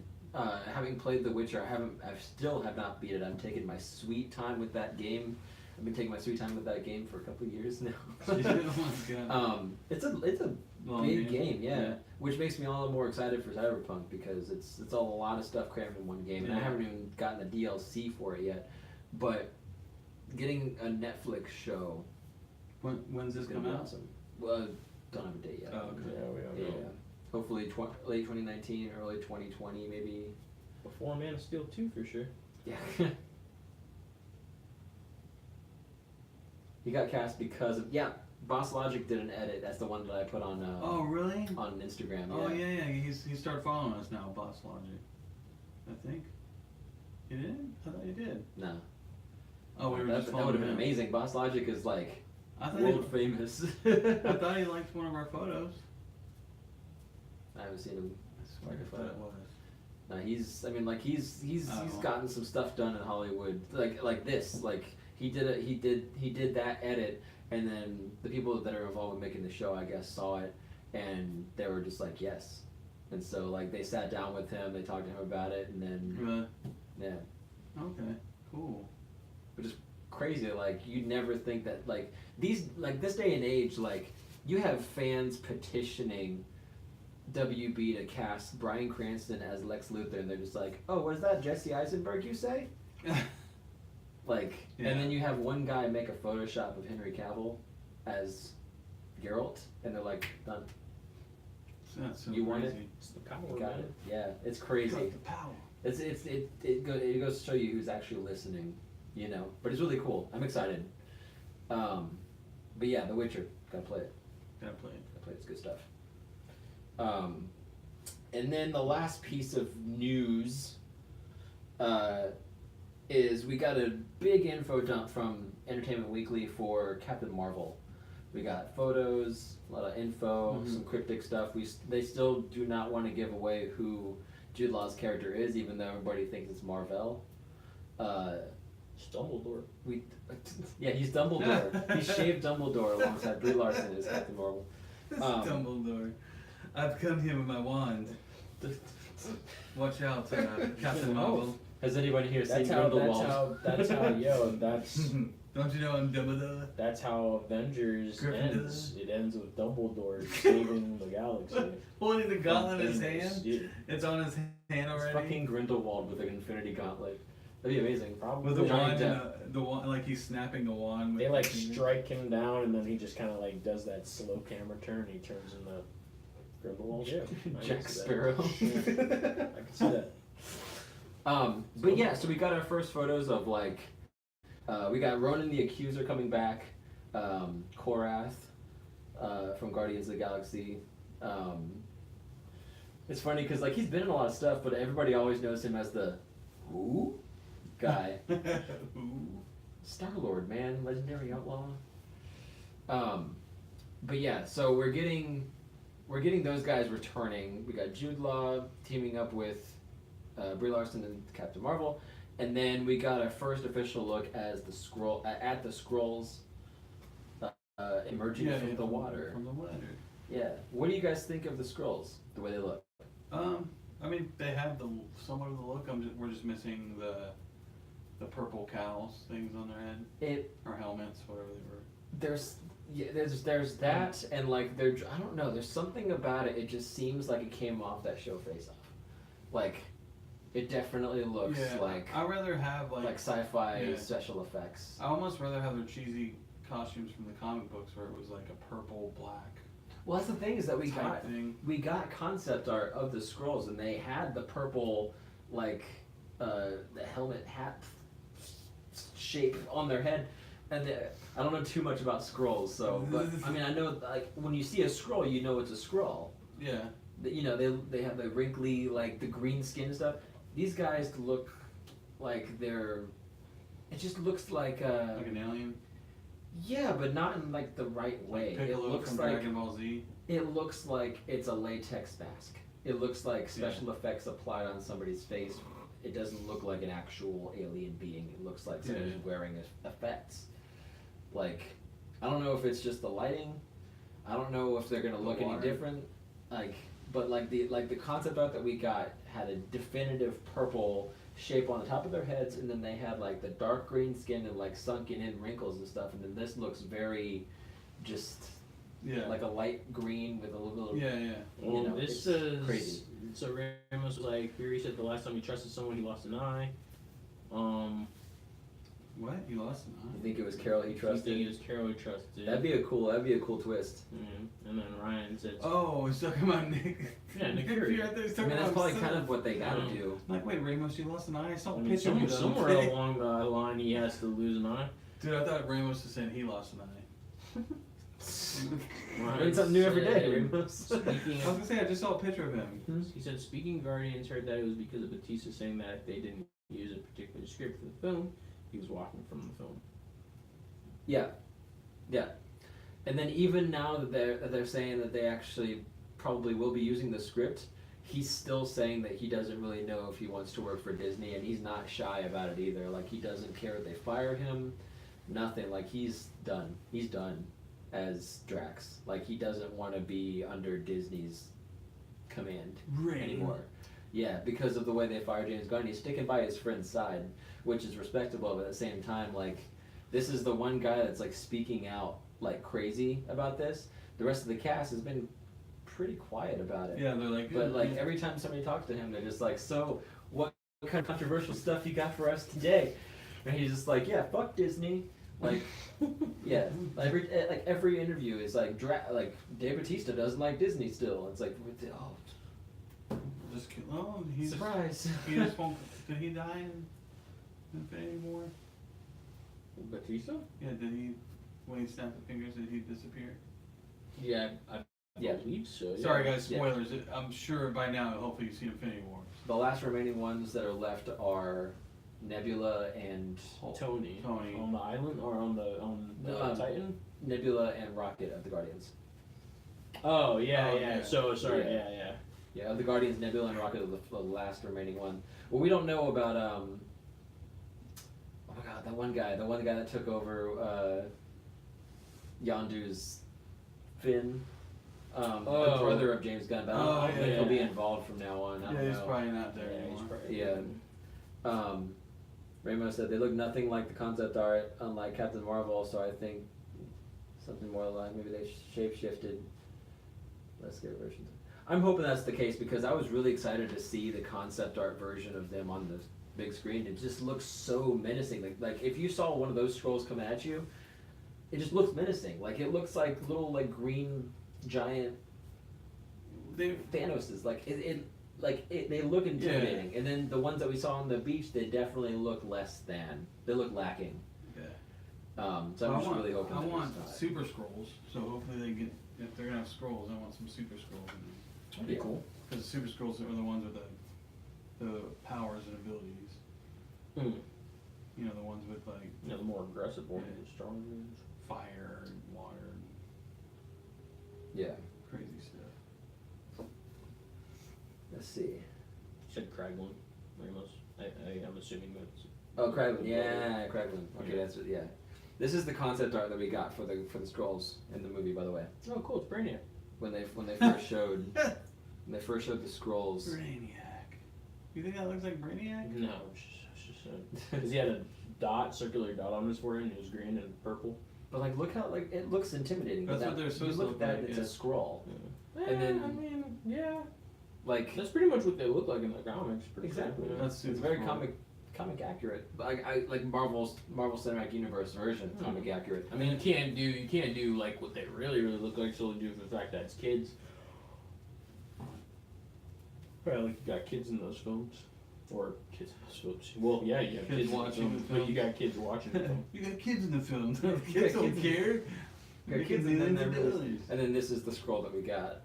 Having played The Witcher, I still have not beat it. I'm taking my sweet time with that game. I've been taking my sweet time with that game for a couple of years now. Oh my God. It's a Long big game, yeah. Which makes me all the more excited for Cyberpunk because it's a lot of stuff crammed in one game, and I Yeah. haven't even gotten the DLC for it yet. But getting a Netflix show When's this is gonna come be out? awesome. Well, don't have a date yet. Oh, okay. Yeah, we don't Yeah. know. Hopefully late 2019, early 2020, maybe. Before Man of Steel 2 for sure. Yeah. He got cast because of Boss Logic did an edit. That's the one that I put on Oh, really? on Instagram. Oh, yeah. He started following us now, Boss Logic. I think. You did? I thought you did. No. Oh, we were that just would have following been him. amazing. Boss Logic is like I thought world famous. I thought he liked one of our photos. I haven't seen him. I swear I thought it was. No, he's Oh. gotten some stuff done in Hollywood like this. Like he did that edit, and then the people that are involved with making the show, I guess, saw it, and they were just like yes, and so like they sat down with him, they talked to him about it, and then Really? yeah, Okay. Cool. crazy. Like you'd never think that like this day and age, like you have fans petitioning WB to cast Bryan Cranston as Lex Luthor, and they're just like, oh, what is that, Jesse Eisenberg, you say? Like, Yeah. and then you have one guy make a Photoshop of Henry Cavill as Geralt, and they're like, done. That's so You crazy. want it? It's the power, You got man. it. Yeah, it's crazy. Got the power. It goes to show you who's actually listening, you know. But it's really cool. I'm excited. But yeah, The Witcher, gotta play it. Gotta play it. Gotta play it. It's good stuff. And then the last piece of news is we got a big info dump from Entertainment Weekly for Captain Marvel. We got photos, a lot of info, some cryptic stuff. They still do not want to give away who Jude Law's character is, even though everybody thinks it's Marvel. It's Dumbledore. He's Dumbledore. He shaved Dumbledore alongside Brie Larson as Captain Marvel. This is Dumbledore. I've come here with my wand. Watch out, Captain Marvel. Has anybody here seen That's how. Grindelwald? That's how. Yo, that's Don't you know I'm Dumbledore? that's how Avengers Gryffindor. ends. It ends with Dumbledore saving the galaxy. Holding the gauntlet in his Thanos. hand. Yeah. It's on his hand It's already. fucking Grindelwald with an infinity gauntlet. That'd be amazing. Probably. With the Johnny wand, Depp. the wand, like he's snapping the wand. With They like the finger. strike him down, and then he just kind of like does that slow camera turn. And he turns into Grindelwald. Yeah, I can Jack see that. Sparrow. Yeah, I can see that. But yeah, so we got our first photos of like, we got Ronan the Accuser coming back, Korath from Guardians of the Galaxy. It's funny because like he's been in a lot of stuff, but everybody always knows him as the who guy. Ooh. Star-Lord, man, legendary outlaw. But yeah, so we're getting those guys returning. We got Jude Law teaming up with Brie Larson and Captain Marvel, and then we got our first official look as the at the Skrulls emerging from the water. From the water. Yeah, what do you guys think of the Skrulls? The way they look. I mean, they have the somewhat of the look. We're just missing the purple cowls things on their head or helmets, whatever they were. There's that, and like I don't know. There's something about it. It just seems like it came off that show Face Off. Like, it definitely looks like I'd rather have like sci-fi special effects. I almost rather have their cheesy costumes from the comic books where it was like a purple black Well, that's the thing is that type thing. we got concept art of the Skrulls, and they had the purple like the helmet hat shape on their head. And I don't know too much about Skrulls, so but I mean I know like when you see a Skrull, you know it's a Skrull. Yeah. You know they have the wrinkly like the green skin stuff. These guys look like they're. It just looks like Like an alien. Yeah, but not in like the right way. Piccolo it looks from like Dragon Ball Z. it looks like it's a latex mask. It looks like special effects applied on somebody's face. It doesn't look like an actual alien being. It looks like somebody's wearing effects. Like, I don't know if it's just the lighting. I don't know if they're gonna look any different. Like, but like the concept art that we got had a definitive purple shape on the top of their heads, and then they had like the dark green skin and like sunken in wrinkles and stuff. And then this looks very just like a light green with a little. Well, you know, this it's says crazy. So Ramos was like, Fury said the last time he trusted someone, he lost an eye. What? He lost an I eye? think it was Carol he I think trusted. it was Carol he trusted. That'd be a cool twist. And then Ryan said, Oh, he's talking about Nick. Yeah, Nick Fury. I thought he was I talking mean, that's about probably himself. kind of what they gotta Mm. do. I'm like, wait, Ramos, you lost an eye? I saw a I mean, picture of you. somewhere along the line he has to lose an eye. Dude, I thought Ramos was saying he lost an eye. Learn something new every day, said, Ramos. Speaking I was of, gonna say, I just saw a picture of him. he said, speaking Guardians heard that it was because of Batista saying that if they didn't use a particular script for the film, he was walking from the film. Yeah. And then even now that they're saying that they actually probably will be using the script, he's still saying that he doesn't really know if he wants to work for Disney, and he's not shy about it either. Like, he doesn't care if they fire him, nothing. Like, he's done. He's done as Drax. Like, he doesn't want to be under Disney's command anymore. Yeah, because of the way they fired James Gunn. He's sticking by his friend's side, which is respectable, but at the same time, like, this is the one guy that's, like, speaking out like crazy about this. The rest of the cast has been pretty quiet about it. Yeah, they're like, But like every time somebody talks to him, they're just like, "So, what kind of controversial stuff you got for us today?" And he's just like, "Yeah, fuck Disney." Like, yeah, every interview is like, like Dave Bautista doesn't like Disney still. It's like, oh, just he's surprise. He just won't. Did he die in Infinity War? Batista? Yeah, did he? When he snapped the fingers, did he disappear? Yeah, I Yeah. believe so. Yeah. Sorry, guys. Yeah. Spoilers. I'm sure by now, hopefully, you've seen Infinity War. The last remaining ones that are left are Nebula and Tony. Tony. On the island or on the Titan? Nebula and Rocket of the Guardians. Oh yeah, Oh, yeah. yeah. So sorry, Yeah. yeah. Yeah, of the Guardians, Nebula and Rocket are the last remaining one. Well, we don't know about oh my god, the one guy that took over Yondu's Finn, the brother of James Gunn. But I don't think he'll be involved from now on. I don't Yeah, he's know. probably not there Yeah, he's anymore. probably Ramos said they look nothing like the concept art, unlike Captain Marvel. So I think something more like maybe they shape-shifted. Let's get versions. I'm hoping that's the case because I was really excited to see the concept art version of them on the big screen. It just looks so menacing. Like if you saw one of those scrolls come at you, it just looks menacing. Like it looks like little like green giant Thanoses. Like they look intimidating. And then the ones that we saw on the beach, they definitely look less than. They look lacking. Yeah. So I'm just really hoping. I that want it's not. super scrolls. So hopefully they get. If they're gonna have scrolls, I want some super scrolls. That'd be cool. Because the super scrolls are the ones with the powers and abilities. Hmm. You know, the ones with like Yeah, the more aggressive ones, Yeah. the stronger ones. fire and water and Yeah. crazy stuff. Let's see. You said Kraglin, Ramos. I'm assuming that's. Oh, Kraglin. Yeah, Kraglin. Okay, that's it. Yeah. This is the concept art that we got for the scrolls in the movie, by the way. Oh, cool! It's Brainiac. When they first showed the scrolls. Brainiac. You think that looks like Brainiac? No, it's just because he had a circular dot on his forehead, and it was green and purple. But like, look how like it looks intimidating. That's but what they're supposed you to look look at that, like, it's yeah. a scroll. Yeah. And then- I mean, yeah, Like that's pretty much what they look like in the comics. Pretty exactly. Sure. That's It's super very cool. comic accurate. But I like Marvel Cinematic Universe version comic accurate. I mean, you can't do like what they really look like solely due to the fact that it's kids. Right, like you got kids in those films, or kids in those films. Well, yeah, you have Kids kids watching in the the film, but you film. got kids watching the film. You got kids in the film. The You kids got don't kids- care. Got kids and then they're really- and then this is the scroll that we got.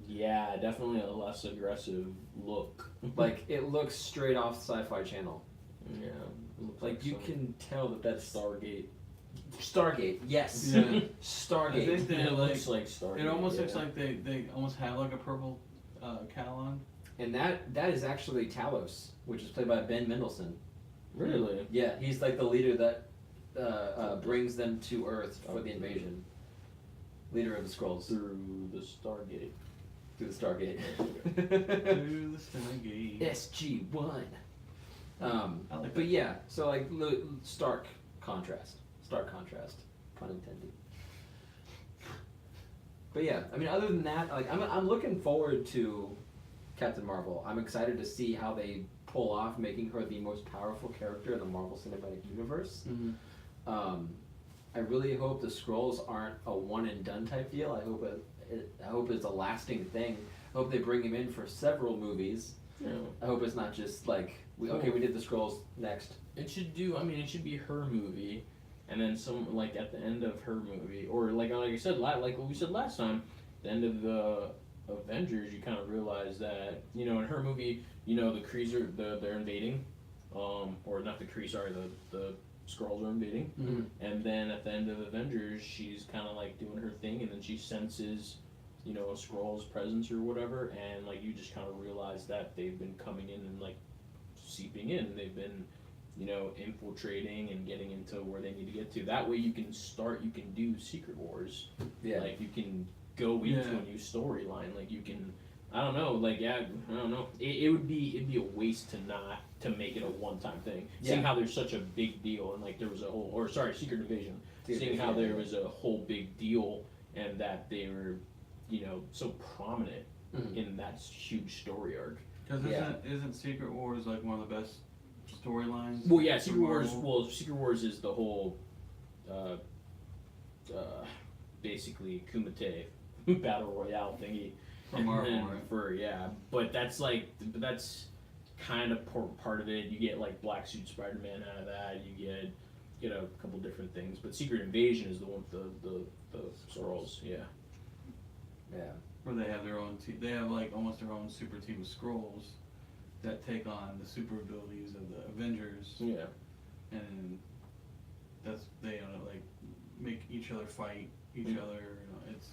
Yeah, definitely a less aggressive look. Like it looks straight off Sci-Fi Channel. Yeah, it looks Like you some can tell that that's Stargate. Stargate. Yes. Yeah. Stargate. I think It they're looks like Stargate. It almost yeah. looks like they almost have like a purple Calon. And that is actually Talos, which is played by Ben Mendelsohn. Really? Yeah, he's like the leader that brings them to Earth for the invasion. Leader of the Skrulls Through the Stargate. through the Stargate. Through the Stargate. SG-1. I like But that. yeah, so like stark contrast, pun intended. But yeah, I mean, other than that, like I'm looking forward to Captain Marvel. I'm excited to see how they pull off making her the most powerful character in the Marvel Cinematic Universe. Mm-hmm. I really hope the Skrulls aren't a one and done type deal. I hope it's a lasting thing. I hope they bring him in for several movies. Yeah. I hope it's not just like we did the Skrulls next. It should do. I mean, it should be her movie, and then some like at the end of her movie, or like I said, like what we said last time, the end of the Avengers, you kind of realize that in her movie, the Krees are they're invading, or not the Kree, sorry, the Skrulls are invading, Mm-hmm. and then at the end of Avengers, she's kind of like doing her thing, and then she senses, a Skrull's presence or whatever, and like you just kind of realize that they've been coming in and like seeping in. They've been, infiltrating and getting into where they need to get to. That way you can do Secret Wars. Yeah. Like you can go into a new storyline. Like you can, I don't know, like I don't know. It'd be a waste to make it a one-time thing. Seeing how there's such a big deal and like there was Secret Invasion. Seeing how there was a whole big deal and that they were, so prominent in that huge story arc. Because isn't Secret Wars like one of the best storylines? Well, yeah, for Secret Wars. Marvel? Well, Secret Wars is the whole, basically Kumite battle royale thingy. For And Marvel, then right? but that's kind of part of it. You get like Black Suit Spider-Man out of that. You get a couple different things. But Secret Invasion is the one with the Skrulls. Yeah. Yeah. Where they have their own team. They have like almost their own super team of Skrulls that take on the super abilities of the Avengers, Yeah. and they like make each other fight each other.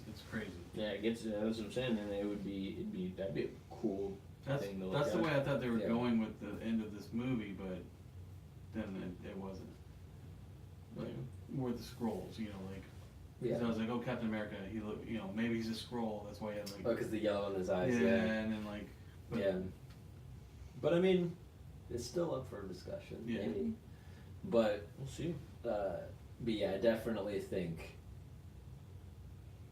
It's crazy. Yeah, it gets. That's what I'm saying. And that'd be a cool That's thing to look that's the at. way I thought they were Yeah. going with the end of this movie, but then it wasn't. Like with the Skrulls, like. Yeah. So I was like, oh, Captain America, he look, maybe he's a Skrull. That's why he had like. Oh, because the yellow in his eyes. yeah, Yeah. and then like. But, Yeah. But I mean, it's still up for discussion. Yeah. Maybe. But We'll see. but yeah, I definitely think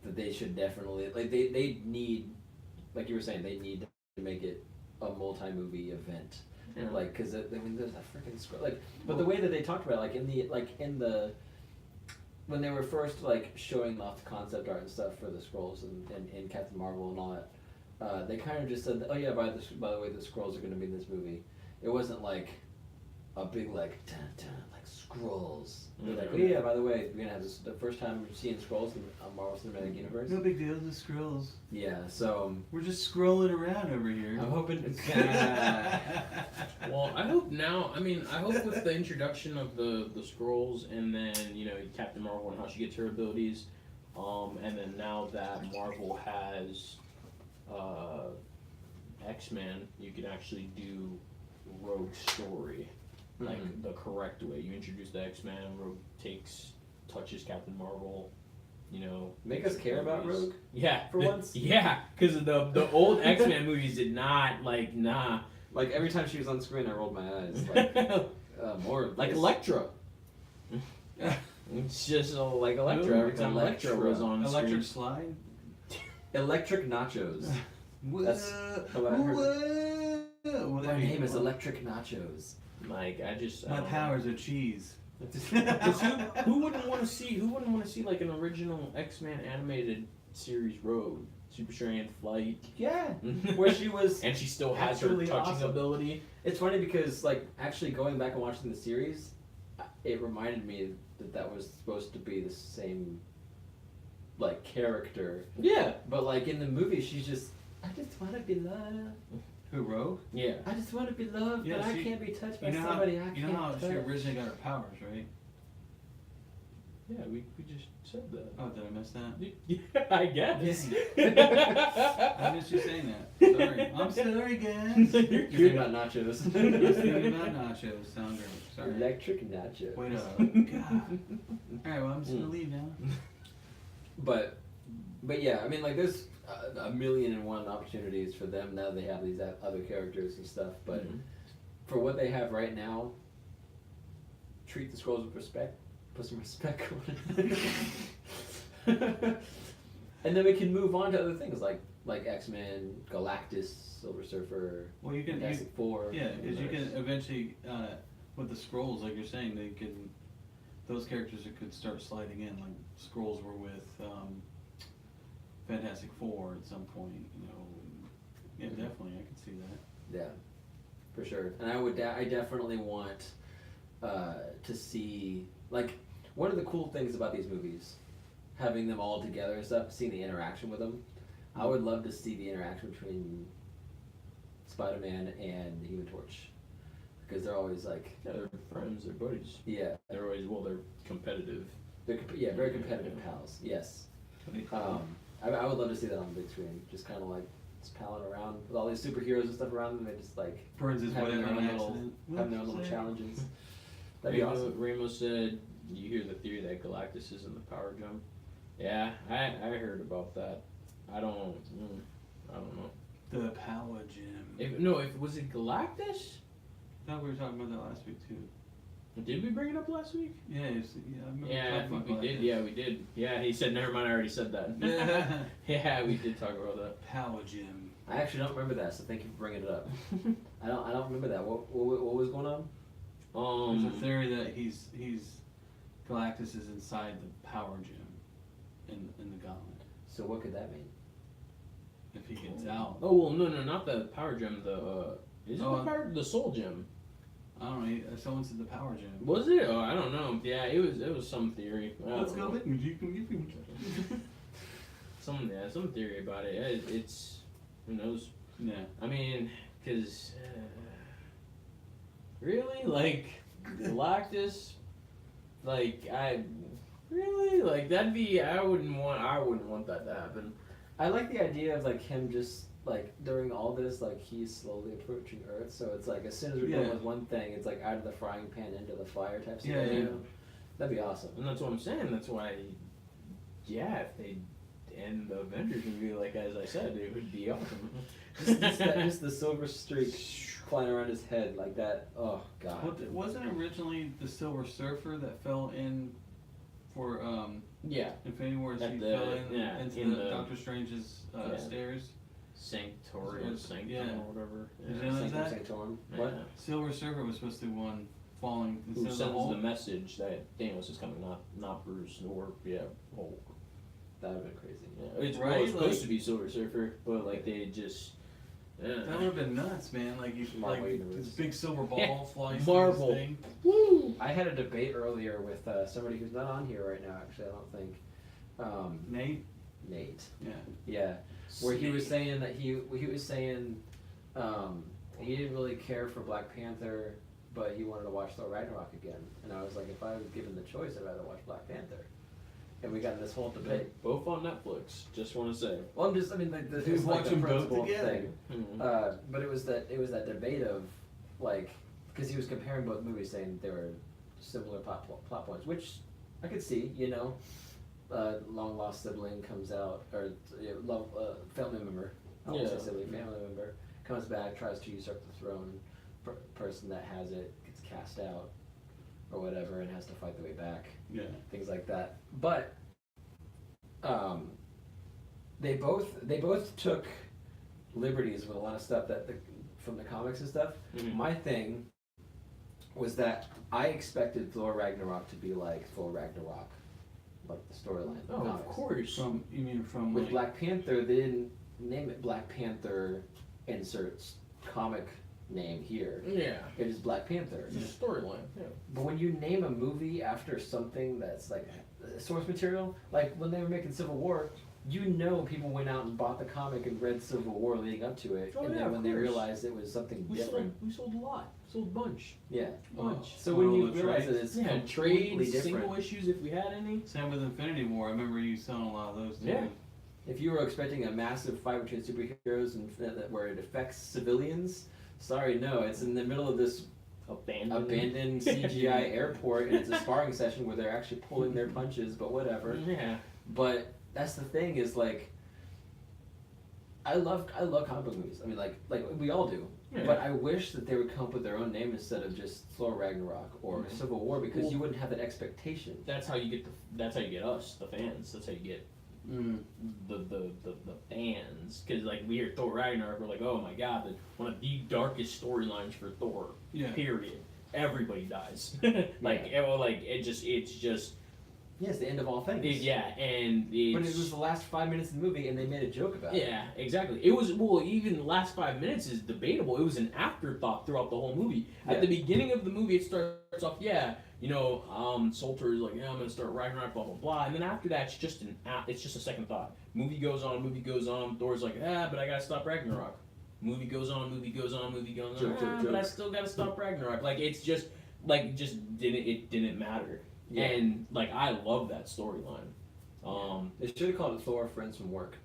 that they should definitely they need, like you were saying, they need to make it a multi-movie event. Yeah. Like, because I mean, there's a freaking Skrull. Like, but the way that they talked about it, in the when they were first like showing off the concept art and stuff for the Skrulls and Captain Marvel and all that, they kind of just said, oh yeah, by the way, the Skrulls are going to be in this movie. It wasn't like a big like dun, dun, like Skrulls. They're like, oh yeah, by the way, we're gonna have the first time we're seeing Skrulls in Marvel Cinematic Universe. No big deal, the Skrulls. Yeah, so We're just scrolling around over here. I'm hoping. Well, I hope now. I mean, I hope with the introduction of the Skrulls, and then Captain Marvel and how she gets her abilities, and then now that Marvel has X-Men, you can actually do Rogue story like the correct way. You introduce the X-Men, Rogue touches Captain Marvel. Make us care about movies. Rogue? Yeah, For once? Yeah, because the old X-Men movies did not nah. Like every time she was on screen, I rolled my eyes. Like more of Like this. Elektra. It's just like Elektra. Every time Elektra was on Electric screen. slide. Electric Nachos. That's how I heard Well, Their name is Electric Nachos. Like I just My powers are cheese. 'Cause who wouldn't want to see like an original X-Men animated series Rogue, Super Strength, Flight, Yeah, where she was. and she still has her Actually touching awesome. ability. It's funny because like actually going back and watching the series, it reminded me that was supposed to be the same like character, Yeah, but like in the movie she's just I just want to be loved. Who, Rogue? yeah. I just want to be loved, Yeah, but I she- can't be touched by You know how, somebody I you know can't how touch. she originally got her powers, right? Yeah, we just said that. Oh, did I miss that? Yeah, I guess. I missed you saying that. sorry. I'm sorry, guys. You're You're good. thinking about nachos. I was thinking about nachos. Sound great. Sorry. Electric nachos. Wait up. God. Alright, well, I'm just gonna leave now. But yeah, I mean, like there's a million and one opportunities for them now. They have these other characters and stuff, but Mhm. for what they have right now, treat the scrolls with respect. Put some respect on it. And then we can move on to other things like X-Men, Galactus, Silver Surfer, Well, you can. Fantastic Four. Yeah, because you and can eventually, with the scrolls, like you're saying, they can. Those characters that could start sliding in, like scrolls were with Fantastic Four at some point. You know. Yeah, Mhm. definitely, I can see that. Yeah, for sure. And I definitely want to see, like, one of the cool things about these movies, having them all together and stuff, seeing the interaction with them. I would love to see the interaction between Spider-Man and the Human Torch, because they're always like, Yeah, they're friends, they're buddies. yeah, They're always, well, they're competitive. yeah, very competitive pals. Yes. I would love to see that on the big screen, just kind of like just palling around with all these superheroes and stuff around them. They just like Burns his way having out their on own little, accident. having their own little Whoops. challenges. That'd be awesome. Ramos said, you hear the theory that Galactus is in the power gem? Yeah, I heard about that. I don't know. The Power Gym. If was it Galactus? I thought we were talking about that last week too. Did we bring it up last week? Yeah, I remember Yeah, I talking think we about did. that. Yeah, we did. Yeah, he said, never mind, I already said that. Yeah. Yeah, we did talk about that. Power Gym. I actually don't remember that, so thank you for bringing it up. I don't remember that. What was going on? There's a theory that he's Galactus is inside the Power Gym in the Gauntlet. So what could that mean? If he gets out, Oh well, no, not the power gem. The is it Oh, the power? The soul gem. I don't know. Someone said the Power Gym. Was it? Oh, I don't know. Yeah, it was some theory. I Let's don't go. know. Some theory about it. It's who knows. Yeah. I mean, cause really, like Galactus, like that'd be. I wouldn't want that to happen. I like the idea of like him just like during all this, like he's slowly approaching Earth. So it's like as soon as we're done Yeah. with one thing, it's like out of the frying pan into the fire type Yeah, scenario. yeah. That'd be awesome. And that's what I'm saying. That's why, yeah, if they end the Avengers movie, like as I said, it would be awesome. just the silver streak flying around his head like that. Oh god. Wasn't it originally the Silver Surfer that fell in for Yeah, Infinity War? At She the- fell in yeah, into in the the- Doctor Strange's yeah. stairs. Sanctorium, Sanctum, Yeah. or whatever. Did Yeah. you know Sanctum that? Sanctorum. Yeah. What? Silver Surfer was supposed to be one falling Who instead of the sends hole. the message that Thanos is coming, not Bruce or Hulk. That would have been crazy. Yeah, it's Right, supposed like- to be Silver Surfer, but like they just. That would have been nuts, man. Like you, Marvel like Universe. this big silver ball Yeah. flies Marvel. through this thing. Woo! I had a debate earlier with somebody who's not on here right now. Actually, I don't think. Nate. Nate. Yeah. Yeah. Where he was saying that he was saying he didn't really care for Black Panther, but he wanted to watch Thor Ragnarok again. And I was like, if I was given the choice, I'd rather watch Black Panther. And we got in this whole debate. Both on Netflix. Just want to say. Well, I mean, like, Who's it's like watching the both principle together? thing. Mhm. But it was that debate of like, because he was comparing both movies, saying they were similar plot points, which I could see. You know, long lost sibling comes out, or family member. I won't say Yeah. sibling, family member comes back, tries to usurp the throne. Person that has it gets cast out, or whatever, and has to fight the way back. Yeah. Things like that. But they both took liberties with a lot of stuff from the comics and stuff. Mhm. My thing was that I expected Thor Ragnarok to be like Thor Ragnarok, like the storyline. Oh, of course. You mean from With like, Black Panther, they didn't name it Black Panther. Inserts comic name here. Yeah. It is Black Panther. It's a storyline. Yeah. But when you name a movie after something that's like source material, like when they were making Civil War, you know people went out and bought the comic and read Civil War leading up to it, Oh, and yeah, then of when they course. realized it was something different, We sold a lot. Sold a bunch. yeah. Bunch. So when you the realize trades. that it's Yeah, completely trades, different, single issues if we had any. Same with Infinity War. I remember you selling a lot of those too. Yeah. if you were expecting a massive fight between superheroes and where it affects civilians, sorry, no. It's in the middle of this abandoned CGI airport, and it's a sparring session where they're actually pulling their punches, but whatever. Yeah. But that's the thing is like, I love comic book movies. I mean, like we all do. Yeah. But I wish that they would come up with their own name instead of just Thor Ragnarok or Civil War, because you wouldn't have that expectation. That's how you get that's how you get us, the fans. That's how you get the fans. Because like we hear Thor Ragnarok, we're like, oh my god, one of the darkest storylines for Thor. Yeah. Period. Everybody dies. It's just. Yeah, it's the end of all things. Yeah, and but it was the last 5 minutes of the movie, and they made a joke about it. Yeah, exactly. It was, well, even the last 5 minutes is debatable. It was an afterthought throughout the whole movie. At the beginning of the movie, it starts off, Sultor is like, I'm gonna start Ragnarok, blah blah blah, and then after that, it's just a second thought. Movie goes on. Thor's like, but I gotta stop Ragnarok. Movie goes on. Joke. But I still gotta stop Ragnarok. Like it didn't matter. Yeah. And like I love that storyline. They should have called it Thor: Friends from Work.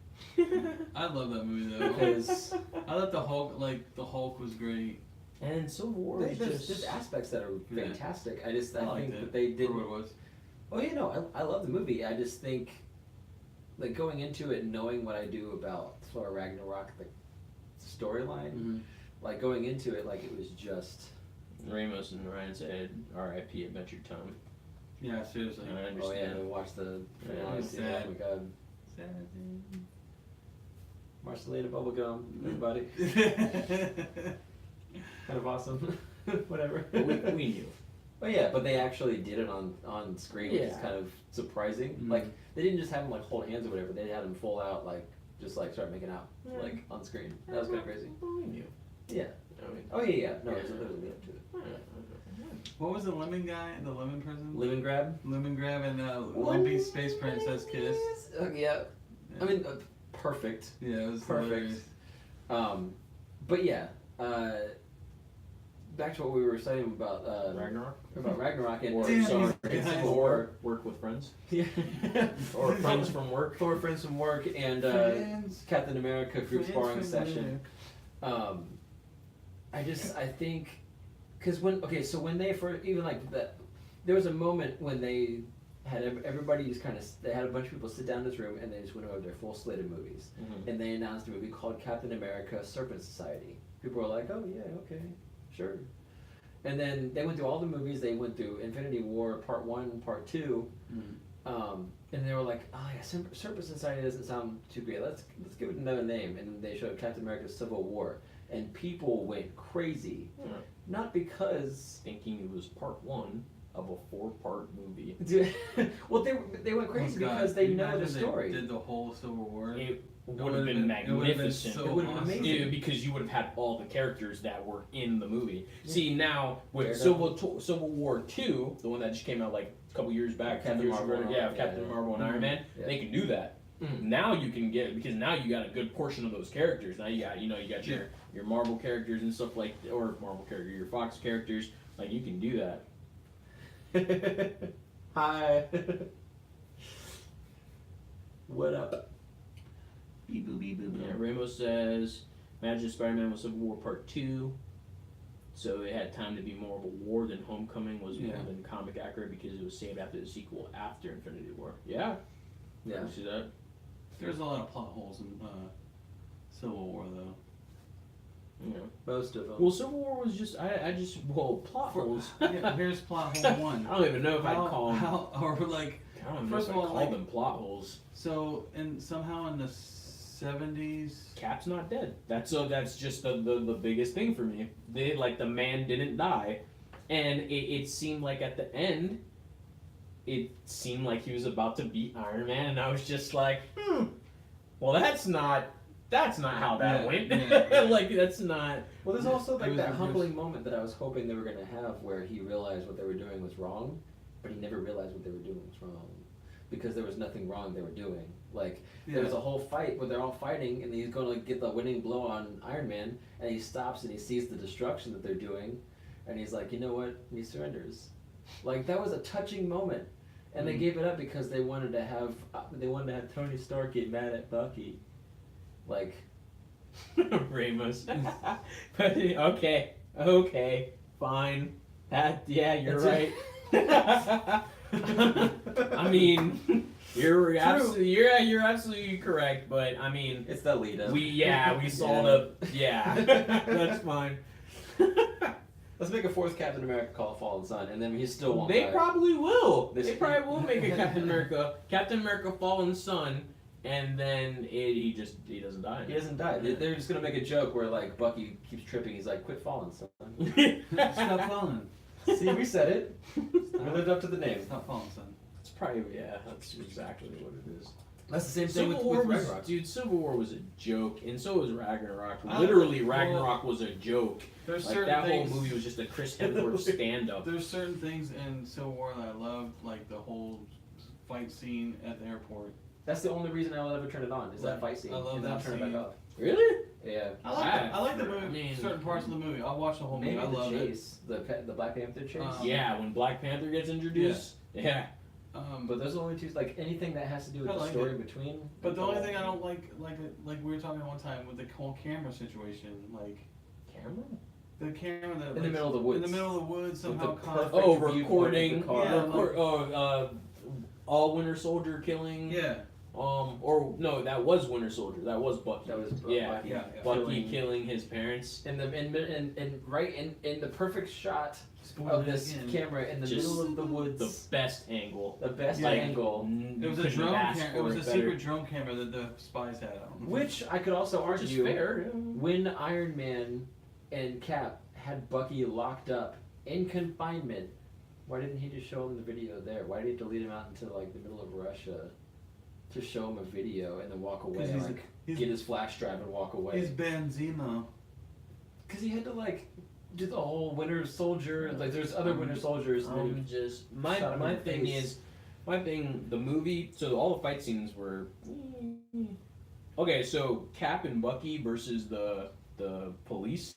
I love that movie though. Because I thought the Hulk was great. And Civil War is there's just aspects that are fantastic. I think it that they did. For what it was. Oh I love the movie. I just think, like going into it, knowing what I do about Thor: Ragnarok, the storyline, like going into it, like it was just. Ramos and Ryan said, "R.I.P. Adventure Time." Yeah, seriously. I understand. Oh yeah, we watched the. Yeah, Oh my god. Marcelina Bubblegum, everybody. Kind of awesome. Whatever. But we knew. But yeah, but they actually did it on screen, which is Yeah. kind of surprising. Mhm. Like they didn't just have them like hold hands or whatever. They had them full out, like just like start making out, like on screen. That was kind of crazy. We knew. Yeah. I mean, Oh yeah. No, there was a lead up to it. What was the lemon guy? The lemon person? Lemon grab. Lemon grab and Lumpy Space Princess kiss. Yeah. I mean, perfect. Yeah, it was Perfect. hilarious. But yeah. Back to what we were saying about Ragnarok. Ragnarok and Or, Damn, sorry, these guys. Thor. Work with friends. Yeah. Or friends from work. Thor, friends from work, and Friends. Captain America group Friends sparring from session. I think, because when they first, even like that, there was a moment when they had everybody just kind of, they had a bunch of people sit down in this room and they just went over their full slate of movies, and they announced a movie called Captain America: Serpent Society. People were like, oh yeah, okay, sure. And then they went through all the movies. They went through Infinity War Part 1, Part 2, and they were like, oh yeah, Serpent Society doesn't sound too great. Let's give it another name. And they showed Captain America: Civil War, and people went crazy. Not because Thinking it was part 1 of a 4-part movie. well, they went crazy because they know the story. They did the whole Civil War. It would have been magnificent. It would have been amazing. Dude, because you would have had all the characters that were in the movie. Yeah. See, now with Civil War 2, the one that just came out like a couple years back, Captain Marvel and Captain Marvel and Iron Man, Yeah. they can do that. Now you can get, because now you got a good portion of those characters. Now you got your Marvel characters and stuff like, or Marvel character, your Fox characters. Like you can do that. Hi. What up? Beep boop beep boop. Yeah, Ramos says, imagine Spider-Man was Civil War Part 2, so it had time to be more of a war than Homecoming was more than comic accurate because it was saved after the sequel after Infinity War. Yeah. Yeah. You see that? There's a lot of plot holes in Civil War though. Yeah. Most of them. Well, Civil War was just, plot holes. Yeah, here's plot hole one. I don't even know if I'd call them, or like, I don't know first if of I'd all, call like- them plot holes. so somehow in the 70s. Cap's not dead. That's just the biggest thing for me. The man didn't die, and it seemed like at the end, it seemed like he was about to beat Iron Man, and I was just like, well, that's not how that went. Yeah. Like that's not. Well, there's also It like was that reversed. humbling moment that I was hoping they were going to have where he realized what they were doing was wrong, but he never realized what they were doing was wrong. Because there was nothing wrong they were doing. Like, there was a whole fight where they're all fighting, and he's going to get the winning blow on Iron Man, and he stops and he sees the destruction that they're doing, and he's like, you know what? And he surrenders. Like, that was a touching moment. And they gave it up because they wanted to have Tony Stark get mad at Bucky, like Ramos. But okay, fine. You're right. I mean, you're absolutely correct. But I mean, it's the lead up. we saw that's fine. Let's make a fourth Captain America call Fallen Son, and then he still won't. They die. probably will. This- They probably will make a Captain America Fallen Son, and then he doesn't die. He doesn't die. They're just gonna make a joke where like Bucky keeps tripping. He's like, "Quit falling, son." Stop falling. See, we said it. We lived up to the name. Stop falling, son. It's probably that's exactly what it is. That's the same thing Civil with War was, Ragnarok. dude. Civil War was a joke, and so was Ragnarok. Oh, Literally, well, Ragnarok was a joke. There's Like certain that things. whole movie was just a Chris Hemsworth stand-up. There's certain things in Civil War that I loved, like the whole fight scene at the airport. That's the only reason I will ever turn it on. Is that fight scene? I love and then I'll that turn it scene. back off. Really? Yeah. I like the movie. I mean- certain parts of the movie. I'll watch the whole movie. Maybe I the love it. chase, the Black Panther chase. Yeah, when Black Panther gets introduced. Yeah. But those are only two. Like anything that has to do with I the like story it. between. But the only thing I don't like we were talking one time with the whole camera situation, like camera. the camera that In the middle of the woods. in the middle of the woods somehow the caught. perfect- Oh, viewpoint of the recording. car. Yeah, All Winter Soldier killing. Yeah, Or no, that was Winter Soldier. That was Bucky. That was yeah. Bucky. yeah. Bucky killing his parents. In the perfect shot Spoiler of this again. camera in the Just middle of the woods. The best angle. The best Yeah. angle. It was a Couldn't drone ask camera. It for was a better. secret drone camera that the spies had on. Which I could also Which is argue, fair. when Iron Man and Cap had Bucky locked up in confinement, why didn't he just show him the video there? Why did he have to lead him out into like the middle of Russia to show him a video and then walk away? 'Cause And, he's- like he's- get his flash drive and walk away. He's Benzema. Because he had to like do the whole Winter Soldier. Like there's other Winter Soldiers. And then Just shot him in my the thing face. is the movie. So all the fight scenes were okay. So Cap and Bucky versus the police,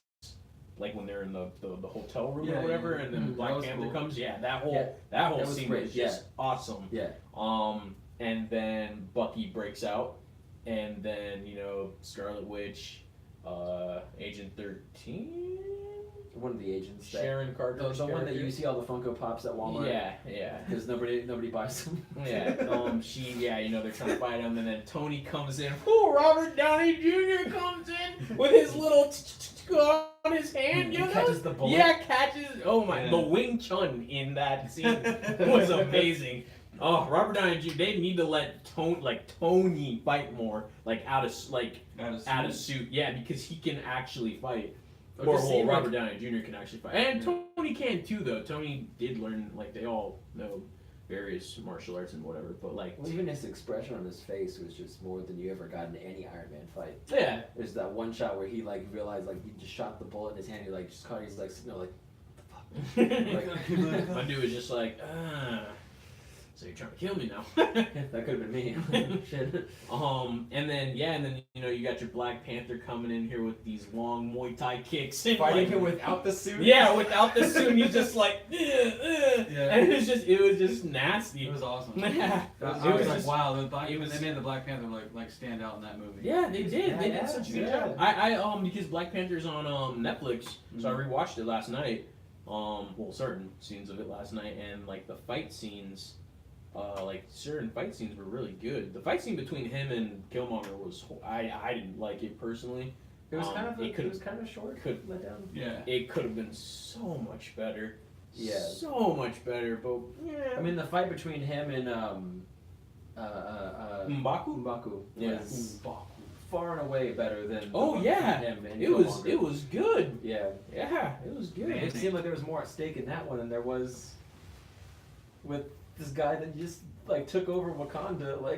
like when they're in the hotel room Yeah, or whatever, yeah. and then Mhm, that Black was Panther cool. comes. Yeah, that Yeah, whole was scene great, was just awesome. yeah. And then Bucky breaks out, and then Scarlet Witch, Agent 13, One of the agents. That, Sharon Carter's the one that you character. see all the Funko Pops at Walmart. Yeah. Because nobody buys them. Yeah, they're trying to fight him, and then Tony comes in. Oh, Robert Downey Jr. comes in with his little on his hand, He catches the bullet. Yeah, catches. Oh my, Yeah. the Wing Chun in that scene was amazing. Oh, Robert Downey Jr. They need to let Tony fight more, out of suit. Yeah, because he can actually fight. Or just seem Robert Downey Jr. can actually fight, and Tony can too. Though Tony did learn, they all know various martial arts and whatever. But Well, even his expression on his face was just more than you ever got in any Iron Man fight. yeah, There's that one shot where he realized he just shot the bullet in his hand. He just caught. He's sitting there my dude was just like, so you're trying to kill me now. that could have been me. Shit. And then you got your Black Panther coming in here with these long Muay Thai kicks, and, Fighting him without the suit. Yeah, without the suit, he's just like, Yeah. and it was just nasty. It was awesome. Yeah. I It was was like, just- wow, it was- they made the Black Panther stand out in that movie. Yeah, they did. They Yeah, did such a good yeah. job. I because Black Panther's on Netflix, so I Mm-hmm. rewatched it last night. Certain scenes of it last night, and the fight scenes, certain fight scenes were really good. The fight scene between him and Killmonger was I didn't like it personally. It was kind of it it was kind of short. Let down. Yeah. It could have been so much better. Yeah. So much better, but yeah. I mean, the fight between him and M'Baku? M'Baku Yeah. was far and away better than the Oh one yeah, between him and it was Killmonger. good. Yeah. Yeah, it was good. It seemed like there was more at stake in that one than there was with this guy that just took over Wakanda. Oh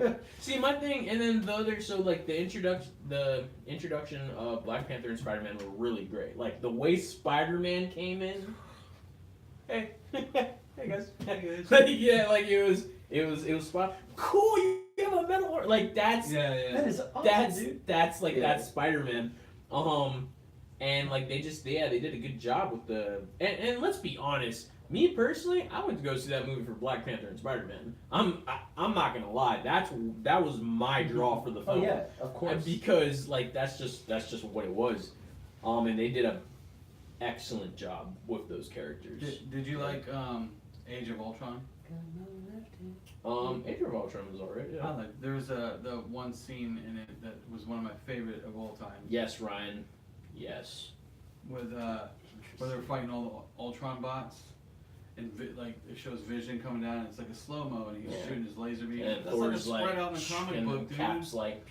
yeah. See, my thing, and then the other, so the introduction of Black Panther and Spider-Man were really great. The way Spider-Man came in. Hey, hey guys. Yeah, it was spot. Cool, you have a metal horn. That's Yeah. That is awesome, that's dude. that's Yeah. that's Spider-Man. And they did a good job with and let's be honest, Me personally, I went to go see that movie for Black Panther and Spider-Man. I'm not gonna lie, that was my draw for the Oh film. yeah, of course. Because like that's just what it was, and they did a excellent job with those characters. Did you like Age of Ultron? Age of Ultron was alright. I Yeah. like. There's the one scene in it that was one of my favorite of all time. Yes, Ryan. Yes. With where they're fighting all the Ultron bots, and like it shows Vision coming down, and it's like a slow mo, and he's Yeah. shooting his laser beam. And That's Thor's like a spread out in the comic and book, dude. Cap's like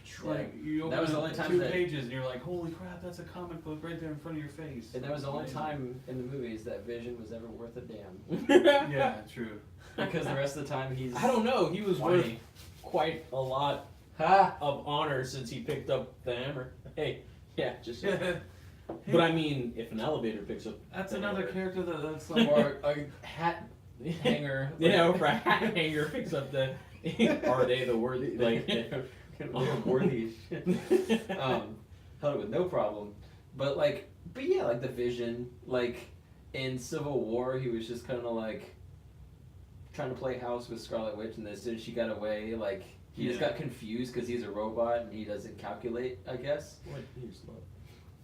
You That was open the only up time 2 that- pages, and you're like, holy crap, that's a comic book right there in front of your face. And that was the only Amazing. time in the movies that Vision was ever worth a damn. Yeah, true. Because the rest of the time he's. I don't know. He was worth whiny. quite a lot Ha! of honor since he picked up the hammer. Hey, yeah, just. Yeah. But I mean, if an elevator picks up. That's the another hammer- character that's like. Or a hat hanger. Yeah, or a hat hanger picks up the. Are they the worthy? Like. They're worthy as shit. Held it with no problem. But yeah, like the Vision, like in Civil War, he was just kind of like trying to play house with Scarlet Witch, and as soon as she got away, like he just Yeah. got confused because he's a robot and he doesn't calculate, I guess. What? He's not.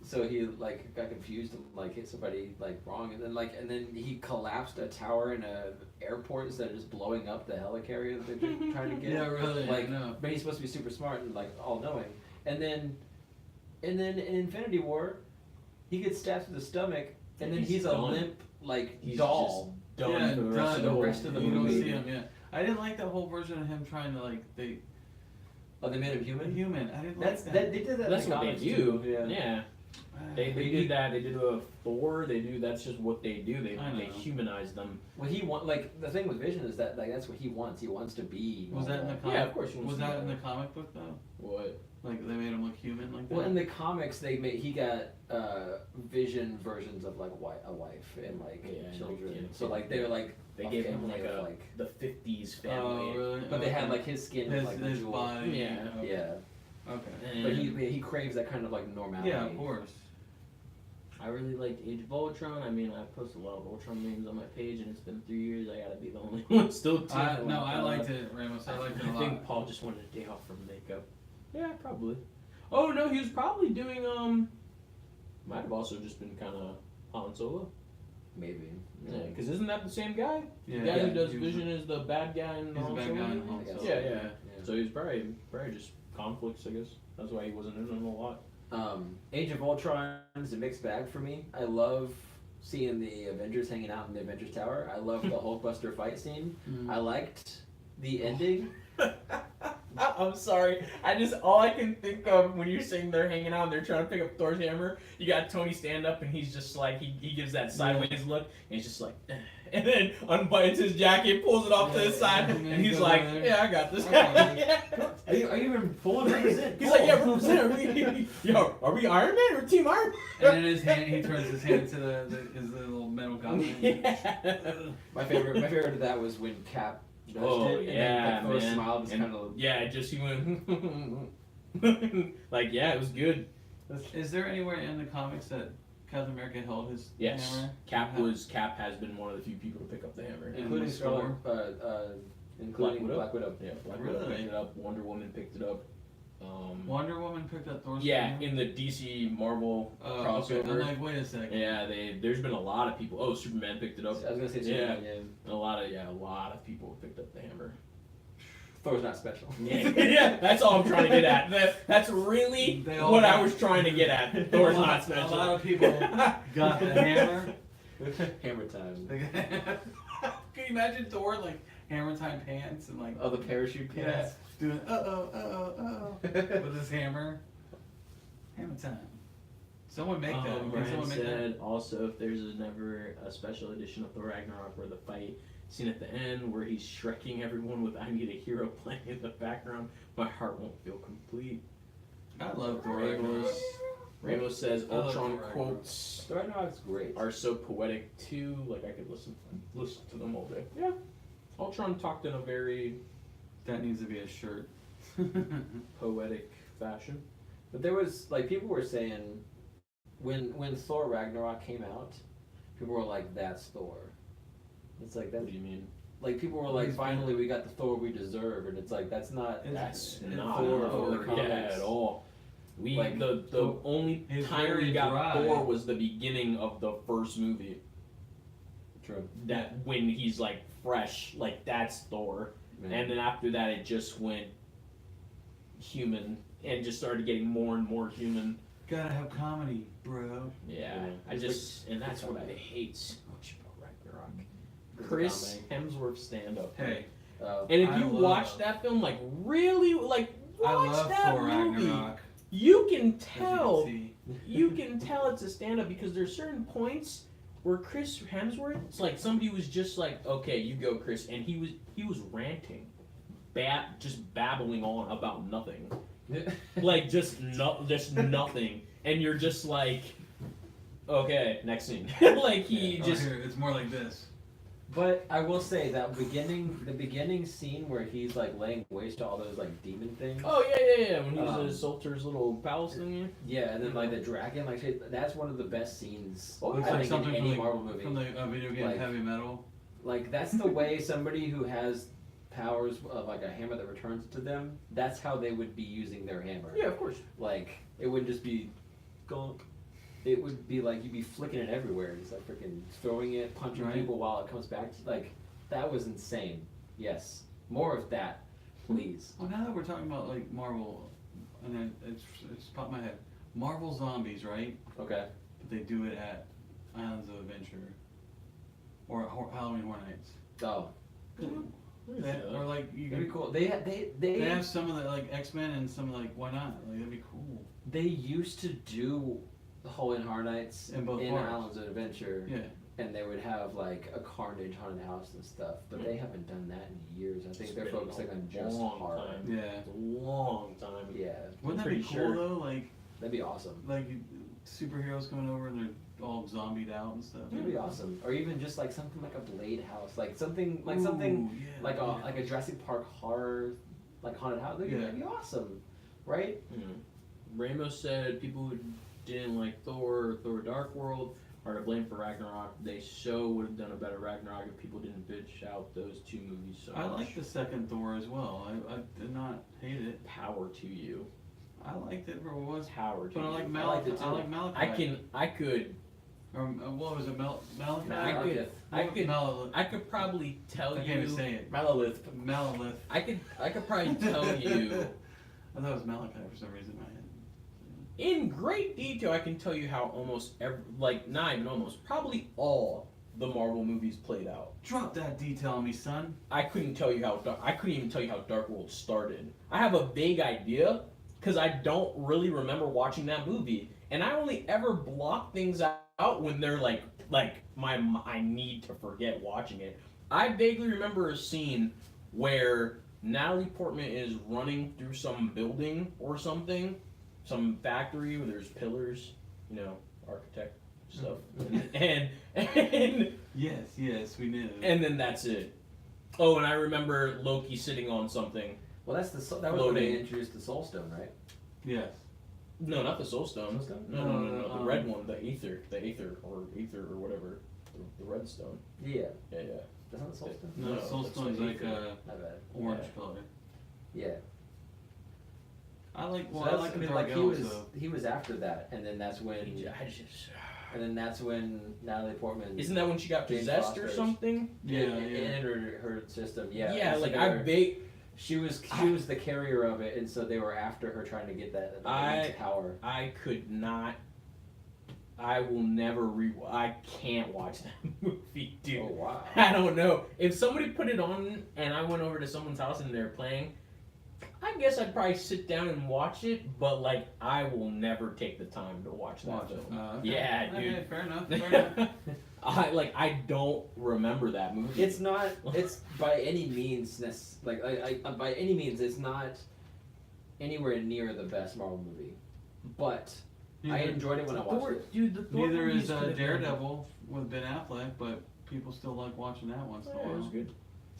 So he like got confused and like hit somebody like wrong, and then he collapsed a tower in a airport instead of just blowing up the helicarrier that they've been trying to get. Yeah, really. Like, no. but he's supposed to be super smart and like all knowing. And then in Infinity War, he gets stabbed through the stomach, and then he's a done. limp like He's doll. just done Yeah, for the rest done. of the, rest of the You don't movie. see him. Yeah, I didn't like that whole version of him trying to like they Oh, they made him human. human. I didn't That's like that. They did that. That's in the what they comics, do. too. Yeah. They But he- did that. They did a Thor. They do. That's just what they do. They I know. humanize them. What he want, like the thing with Vision is that like that's what he wants. He wants to be. Was that in the normal. comic? Yeah, of course you want Was to see that in the that. comic book though? What? Like they made him look human like that. Well, in the comics, he got Vision versions of like a wife and like Yeah, children. yeah, So like they were like They a gave him family like of, the '50s oh family. really? but they had Okay. like his skin his, was like his jewel. body. Yeah. Okay. Yeah, Okay. but And he craves that kind of like normality. Yeah, of course. I really liked Age of Ultron. I mean, I posted a lot of Ultron memes on my page, and it's been 3 years. I gotta be the only one still. I liked it, Ramos. I liked it a I lot. think Paul just wanted a day off from makeup. Yeah, probably. Oh no, he was probably doing Might have also just been kind of Han Solo. Maybe. Yeah, because isn't that the same guy? Yeah. The guy who does he was- Vision is the bad guy in He's the Han bad Solo. guy in Han Yeah, Solo. Yeah, yeah. So he was probably just conflicts, I guess. That's why he wasn't in them a lot. Age of Ultron is a mixed bag for me. I love seeing the Avengers hanging out in the Avengers Tower. I love the Hulkbuster fight scene. Mm. I liked the ending. I'm sorry. All I can think of when you're saying they're hanging out and they're trying to pick up Thor's hammer, you got Tony stand up and he's just like he gives that sideways look and he's just like and then unbuttons his jacket, pulls it off to the side, and then and he he's goes like, over there. yeah, I got this. Okay. Are you even full of represent? He's like, yeah, represent. Yo, are we Iron Man or Team Iron And then he turns his hand to his little metal gauntlet. Yeah. My favorite of that was when Cap judged Oh, it, yeah, and then Thor man. smiled, just And- kind of. Yeah, just he went like, yeah, it was good. Is there anywhere in the comics that Captain America held his Yes, hammer? Cap has been one of the few people to pick up the hammer. Including the Scarlet, including Black Widow? Black Widow. Yeah, Black Widow Really? picked it up. Wonder Woman picked it up. Wonder Woman picked up Thor's Yeah, hammer? in the DC Marvel Oh, crossover. okay. I'm like, wait a second. Yeah, there's been a lot of people. Oh, Superman picked it I up. was gonna say Yeah. Superman, yeah. A lot of people picked up the hammer. Thor's not special. Yeah, that's all I'm trying to get at. That's really They all what I got- was trying to get at. Thor's A lot- not special. A lot of people got the hammer. Hammer time. Can you imagine Thor like hammer time pants and like Oh, the parachute yeah, pants. doing with his hammer? Hammer time. Someone make that. Can Brian someone make that? said also if there's never a special edition of Thor Ragnarok where the fight scene at the end where he's shrekking everyone with I Need a Hero playing in the background, my heart won't feel complete. I love Thor Ramos, Ragnarok. Ramos says I love Ultron Thor Ragnarok. quotes Thor Ragnarok's great. are so poetic too. Like I could listen to them all day. Yeah, Ultron talked in a very That needs to be a shirt. poetic fashion. But there was like people were saying when Thor Ragnarok came out, people were like, "That's Thor." It's like What that. do you mean? Like people were like, He's finally we got the Thor we deserve, and it's like that's not. That's It's not Thor Thor, from the yeah, comics. at all. We Like, the Thor- only he's time we very got dry. Thor was the beginning of the first movie. True. That when he's like fresh, like that's Thor. Man. And then after that, it just went human and just started getting more and more human. Gotta have comedy, bro. Yeah, Yeah. I It's just and that's it's what I comedy. hate so much about Ragnarok. It's a Chris comedy. Hemsworth stand up. Hey, And if I you love- watch that film, like really, like I watch love that Thor movie, Ragnarok. you can as tell. you You can tell it's a stand up because there's certain points where Chris Hemsworth, it's like somebody was just like, okay, you go, Chris, and he was ranting, just babbling on about nothing, like just nothing, and you're just like, okay, next scene, like he see. just. Here, it's more like this. But I will say that the beginning scene where he's like laying waste to all those like demon things. Oh yeah, when he was Um, in Sulter's little palace thingy. Yeah, and then like the dragon, like shit, that's one of the best scenes Oh, Looks I like think something in from any the, Marvel movie. from the video game Like- Heavy Metal. Like that's the way somebody who has powers of like a hammer that returns to them. That's how they would be using their hammer. Yeah, of course. Like it wouldn't just be gunk. It would be like you'd be flicking it everywhere, just like freaking throwing it, punching Right. people while it comes back. Like that was insane. Yes, more of that, please. Well, now that we're talking about like Marvel, and then it's popped in my head. Marvel Zombies, right? Okay. But they do it at Islands of Adventure or Halloween Horror Nights. Oh, Or like you that'd be can, cool. they have some of the like X-Men and some like why not? Like that'd be cool. They used to do the Halloween Horror Nights In both in parks. Islands of Adventure, Yeah. and they would have like a Carnage haunted house and stuff. But they haven't done that in years. I think It's they're been focusing a on just long horror. time. Yeah. It's a long time. Yeah, Wouldn't that pretty be cool sure. though? Like that'd be awesome. superheroes coming over and they're all zombied out and stuff. That'd be awesome. Or even just like something like a Blade house, like something Ooh, yeah, like a yeah. like a Jurassic Park horror, like haunted house. That'd be- Yeah. that'd be awesome, right? Ramos said people who didn't like Thor or Thor Dark World are to blame for Ragnarok. They would have done a better Ragnarok if people didn't bitch out those two movies so I much. like the second Thor as well. I did not hate it. Power to you. I liked it for what it was. Power to But I you. like I Malachi. liked it too. I like Malachi. I could Or what was it? Malachi. I like could it. I could probably tell I can't you even say it. Malolith. Malolith. I could probably tell you I thought it was Malachi for some reason in my head. in great detail. I can tell you how almost every, like not even almost, probably all the Marvel movies played out. Drop that detail on me, son. I couldn't tell you how I couldn't even tell you how Dark World started. I have a vague idea because I don't really remember watching that movie, and I only ever block things out when they're like I need to forget watching it. I vaguely remember a scene where Natalie Portman is running through some building or something, some factory where there's pillars, architect stuff, and Yes, we knew. and then that's it. Oh, and I remember Loki sitting on something. Well, that was when they Floating. introduced the Soul Stone, right? Yes. No, not the Soul Stone. Soul Stone? No, the red one, the Aether or whatever, the red stone. Yeah, Yeah. that's not the Soul Stone. No, No, Soul that's Stone's the like Aether. My bad. orange Yeah. color. Yeah. I like. So Well, I that's- like I the mean, dark like elves though. he was after that, and then that's when Natalie Portman. Isn't that when she got Jane possessed or Foster's- something? Yeah, it yeah. entered her system. Yeah. Yeah, and so like they I were- vague. She was the carrier of it, and so they were after her trying to get that power. I could not. I will never I can't watch that movie, dude. Oh wow. I don't know. If somebody put it on and I went over to someone's house and they're playing, I guess I'd probably sit down and watch it, but like I will never take the time to watch that Watch it. film. Okay. Yeah, Okay, dude. fair enough. Fair enough. I don't remember that movie. It's not. It's by any means by any means it's not anywhere near the best Marvel movie, but I Neither, enjoyed it when I watched Thor, it. dude, the Thor neither movies is could've been- Daredevil with Ben Affleck, but people still like watching that once in a Yeah, it was while. good.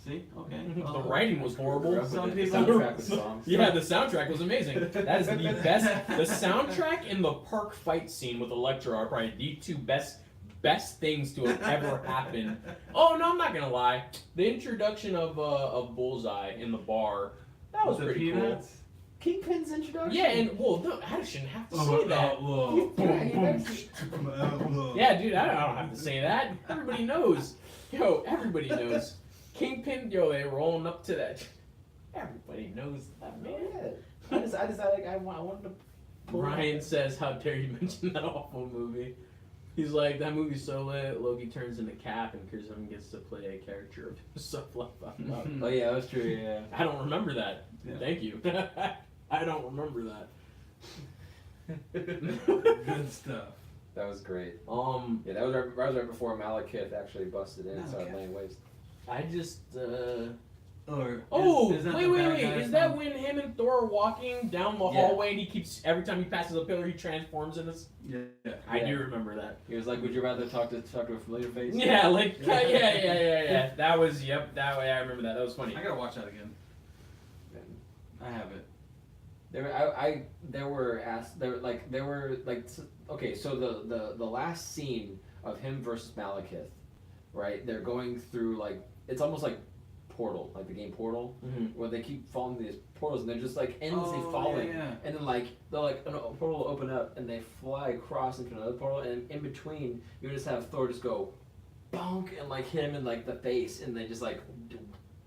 See? Okay. The Well, writing was horrible. Some The people- soundtrack with songs. Yeah, the soundtrack was amazing. That is the best. The soundtrack and the park fight scene with Elektra are probably the two best best things to have ever happened. Oh no, I'm not gonna lie. The introduction of Bullseye in the bar, that was The pretty peanuts? Kingpin's introduction. cool. Yeah, and well, no, I shouldn't have to say that. Yeah, dude, I don't have to say that. Everybody knows. Yo, everybody knows. Kingpin, yo, they rolling up to that. Everybody knows that, man. Yeah. I decided like, I wanted to. Ryan says, "How dare you mention that awful movie?" He's like, "That movie's so lit. Loki turns into Cap, and Kazim gets to play a character of himself." Oh yeah, that's true. Yeah. I don't remember that. Yeah. Thank you. I don't remember that. Good stuff. That was great. Yeah, that was right before Malekith actually busted in and started laying waste. I just. Or Oh, is that wait, the wait, bad wait! guy Is from- that when him and Thor are walking down the Yeah. hallway, and he keeps every time he passes a pillar, he transforms into? Yeah. I Yeah. do remember that. He was like, "Would you rather talk to a familiar face?" Yeah, like yeah. That was that way. I remember that. That was funny. I gotta watch that again. I have it. There were okay, so the last scene of him versus Malekith, right? They're going through like, it's almost like Portal, like the game Portal, where they keep falling through these portals and they're just like endlessly falling, yeah. and then like they're like a portal will open up and they fly across into another portal, and in between you just have Thor just go bonk and like hit him in like the face, and they just like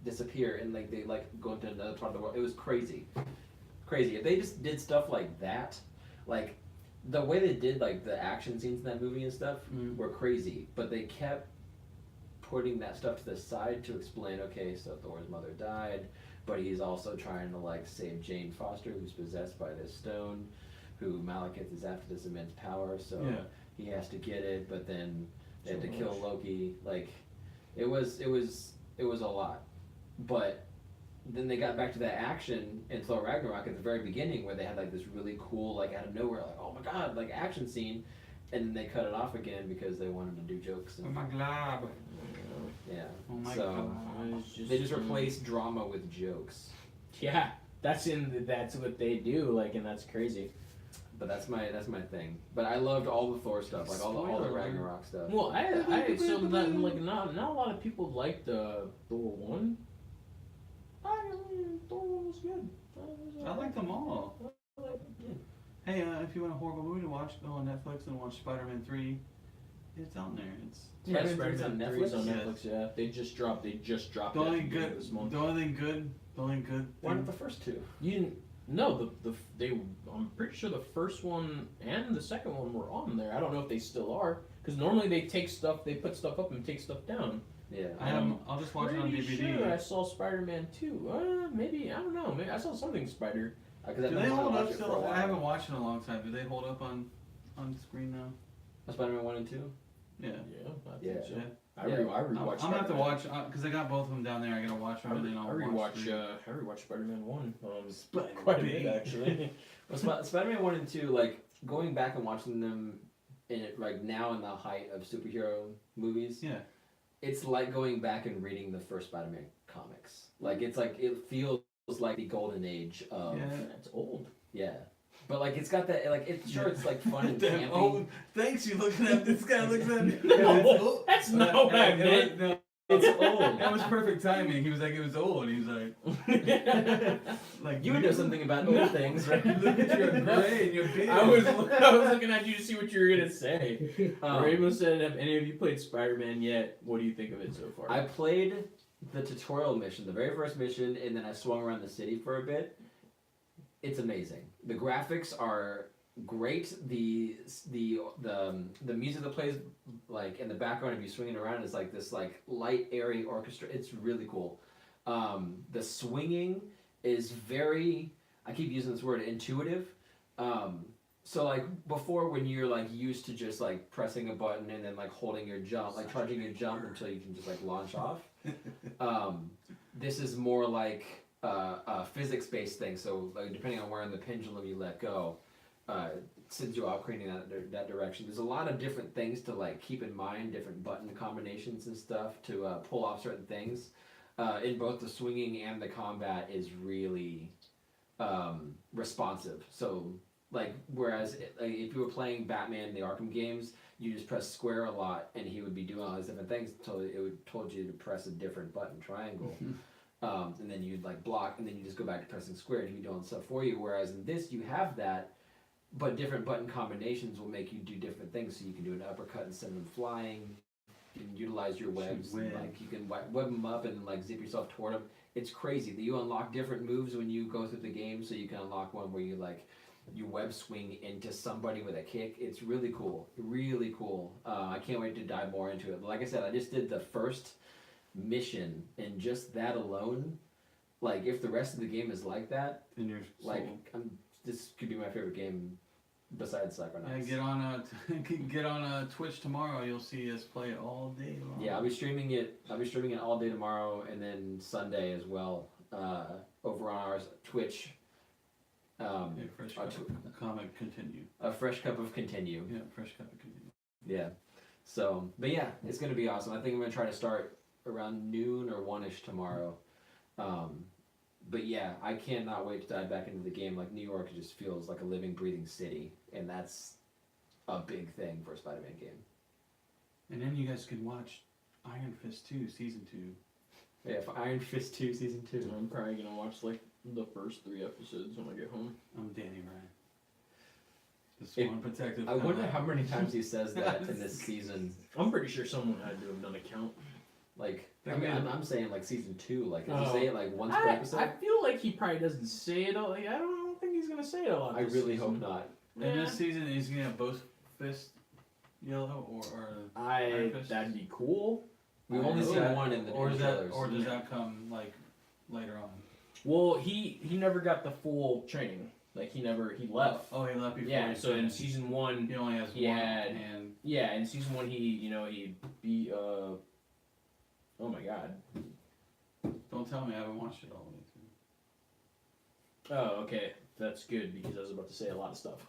disappear, and like they like go into another part of the world. It was crazy. If they just did stuff like that, like the way they did like the action scenes in that movie and stuff were crazy, but they kept putting that stuff to the side to explain, okay, so Thor's mother died, but he's also trying to like save Jane Foster, who's possessed by this stone, who Malekith is after this immense power, so he has to get it, but then they had to kill Loki. Like it was a lot. But then they got back to that action in Thor Ragnarok at the very beginning, where they had like this really cool, like out of nowhere, like oh my god, like action scene, and then they cut it off again because they wanted to do jokes. And, god. yeah. Oh my so god. they just replaced drama with jokes. Yeah, that's what they do. Like, and that's crazy. But that's my thing. But I loved all the Thor stuff, like all the Spoiler. Ragnarok stuff. Well, so that, like not a lot of people liked Thor 1. Thor 1 was good. I like them all. Hey, if you want a horrible movie to watch, go on Netflix and watch Spider-Man 3. It's on there. It's Yeah, Spider-Man 3's on Spider-Man 3's on Netflix? Netflix. Yeah, they just dropped the it only at the beginning of good. this month. The only good. Why not thing- the first two? You didn't. No, I'm pretty sure the first one and the second one were on there. I don't know if they still are, because normally they put stuff up and take stuff down. Yeah. I'll just watch it on Pretty DVD. sure I saw Spider-Man 2. Maybe, I don't know. Maybe I saw something Spider. Do they hold up still? I haven't watched it in a long time. Do they hold up on screen now? Spider-Man 1 and 2? Yeah. Yeah, I think Yeah. so. Yeah. I rewatched. I'm gonna have to Spider-Man. watch because I got both of them down there. I gotta watch them and then I'll watch. I rewatched Spider-Man 1. Spider-Man. Quite a bit actually. Well, Spider-Man 1 and 2, like going back and watching them in it, like now in the height of superhero movies. Yeah. It's like going back and reading the first Spider-Man comics. Like it feels like the golden age of It's old. yeah. But like it's got that like it's like fun and Damn, campy. oh, thanks. You looking at this guy looks at me. No, that's not what I meant. No, It's old. that was perfect timing. He was like, it was old. He was like, like You would know something about old things, right? Look at your gray and your beard. I was looking at you to see what you were gonna say. Um, Rainbow said, "Have any of you played Spider-Man yet? What do you think of it so far?" I played the tutorial mission, the very first mission, and then I swung around the city for a bit. It's amazing. The graphics are great. The music that plays like in the background of you swinging around is like this like light airy orchestra. It's really cool. The swinging is very, I keep using this word, intuitive. So like before, when you're like used to just like pressing a button and then like holding your jump, like charging your jump until you can just like launch off. This is more like a physics-based thing. So like depending on where in the pendulum you let go, sends you out creating that direction. There's a lot of different things to like keep in mind, different button combinations and stuff to pull off certain things. In both the swinging and the combat is really responsive. So Like whereas like, if you were playing Batman the Arkham games, you just press square a lot, and he would be doing all these different things until it would told you to press a different button, triangle, and then you'd like block, and then you just go back to pressing square, and he'd be doing stuff for you. Whereas in this, you have that, but different button combinations will make you do different things. So you can do an uppercut instead of them flying. You can utilize your webs, and, like you can web them up and like zip yourself toward them. It's crazy that you unlock different moves when you go through the game. So you can unlock one where you like you web swing into somebody with a kick. It's really cool, really cool. I can't wait to dive more into it. But like I said, I just did the first mission, and just that alone, like if the rest of the game is like that, And you're like sold. this could be my favorite game besides Psychonauts. Yeah, get on Twitch tomorrow. You'll see us play it all day long. Yeah, I'll be streaming it all day tomorrow, and then Sunday as well. Over on our Twitch. Fresh our cup, comic continue. A fresh cup of continue. Yeah, fresh cup of continue. Yeah. So, but yeah, it's gonna be awesome. I think I'm gonna try to start around noon or 1ish tomorrow. But yeah, I cannot wait to dive back into the game. Like New York just feels like a living, breathing city, and that's a big thing for a Spider-Man game. And then you guys can watch Iron Fist 2, Season 2. Yeah, for Iron Fist 2 Season 2. I'm probably gonna watch like the first 3 episodes when I get home. I'm Danny Ryan. The If- Swan Protective. I wonder how many times he says that in this season. I'm pretty sure someone had to have done a count. Like, They're I mean, good. I'm saying like Season 2. Like, does Oh. he say it like once per I episode? feel like he probably doesn't say it all. Like, I don't think he's gonna say it a lot. I this really season. hope not. In Yeah. this season, is he gonna have both fists yellow or Iron Fist? That'd be cool. We've only Is seen that- one in the or new is that trailers. or does that come like later on? Well, he never got the full training. Like he left. Oh, he left before. Yeah. he So in finished. season 1, he only has he one had- hand. yeah, in season 1 he beat oh my god. Don't tell me I haven't watched it all the way through. Oh, okay. That's good because I was about to say a lot of stuff.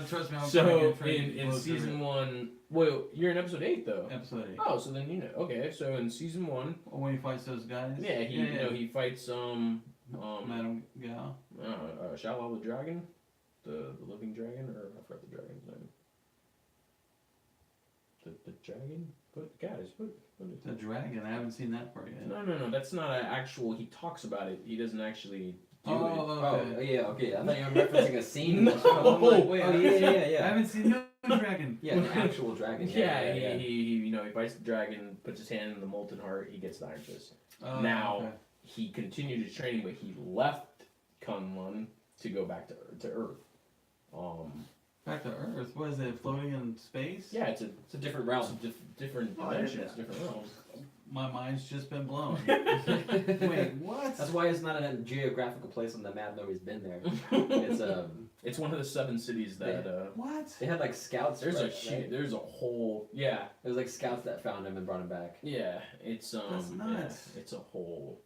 Trust me, I'm So trying to in close to season it. 1, well, you're in episode 8 though. Episode 8. Oh, so then you know. Okay, so in season 1, When he fights those guys. yeah, he fights Madame Gao. Shala the dragon, the living dragon, or I forgot the dragon's name. The dragon? But guys, what is The dragon. I haven't seen that part yet. No, that's not an actual. He talks about it. He doesn't actually do Oh, Okay. yeah, okay. I thought you were referencing a scene. No. I'm like, wait, I oh, yeah. haven't seen no dragon. Yeah, the actual dragon. it. Yeah, He he fights the dragon, puts his hand in the molten heart. He gets the Iron Fist. Oh, Now- okay. He continued his training, but he left Kunlun to go back to Earth. Back to Earth. What is it? Floating in space? Yeah, it's It's a different a realm. different Oh, dimensions, yeah. different realms. My mind's just been blown. Wait, what? That's why it's not a geographical place on the map. Nobody's been there. It's It's one of the 7 cities that What? they had like scouts. there's a right? there's a whole yeah. It was like scouts that found him and brought him back. Yeah, it's That's yeah, nuts. it's a whole.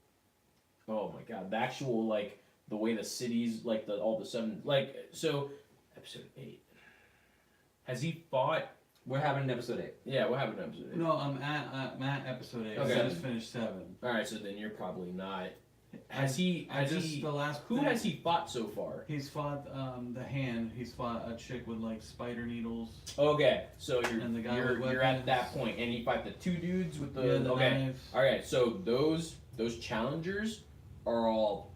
Oh my god, the actual like the way the cities like all the 7 like so, episode 8. Has he fought? We're having an episode 8. Yeah, what happened in episode 8? No, I'm at episode 8. Okay. I just finished 7. All right, so then you're probably not. Has he? I Has just he? the last. Who has he fought so far? He's fought the hand. He's fought a chick with like spider needles. Okay, so And the guy you're with at weapons. that point, and he fought the 2 dudes with the. Yeah, the okay. knives. All right, so those challengers are all,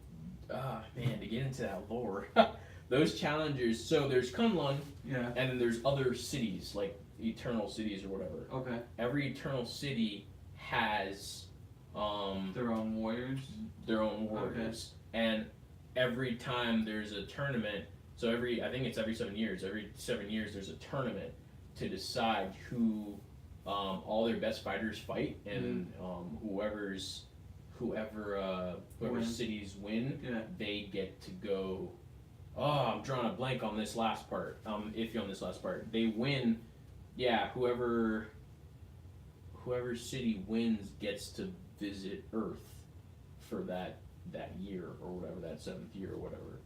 man, to get into that lore, those challengers. So there's Kunlun, Yeah. and then there's other cities like Eternal Cities or whatever. Okay. Every Eternal City has Their own warriors. their own warriors, and every time there's a tournament, so I think it's every 7 years. Every 7 years there's a tournament to decide who all their best fighters fight, and whoever Wins. cities win, Yeah. they get to go. Oh, I'm drawing a blank on this last part. Iffy on this last part. They win. Yeah, whoever city wins gets to visit Earth for that year or whatever, that 7th year or whatever.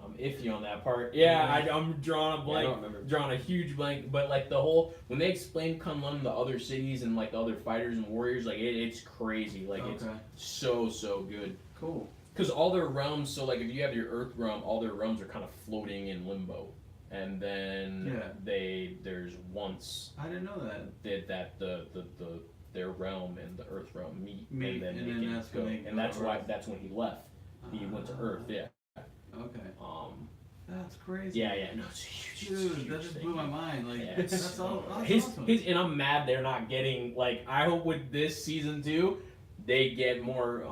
I'm iffy on that part. Yeah, I'm drawing a I blank. don't remember. Drawing a huge blank, but like the whole when they explain Kunlun, the other cities and like the other fighters and warriors, like it's crazy. Like it's Okay. so good. Cool. Because all their realms, so like if you have your Earth realm, all their realms are kind of floating in limbo, and then there's once I didn't know that. that their realm and the Earth realm meet Meet, and then and they then can that's go, when they and go that's to why Earth. that's when he left. He went to Earth, yeah. Okay. Um, That's crazy. yeah, no, it's a huge, Dude, huge that just thing. blew my mind. Like, Yeah, it's that's all. That's his, awesome. and I'm mad they're not getting, like, I hope with this season 2, they get more,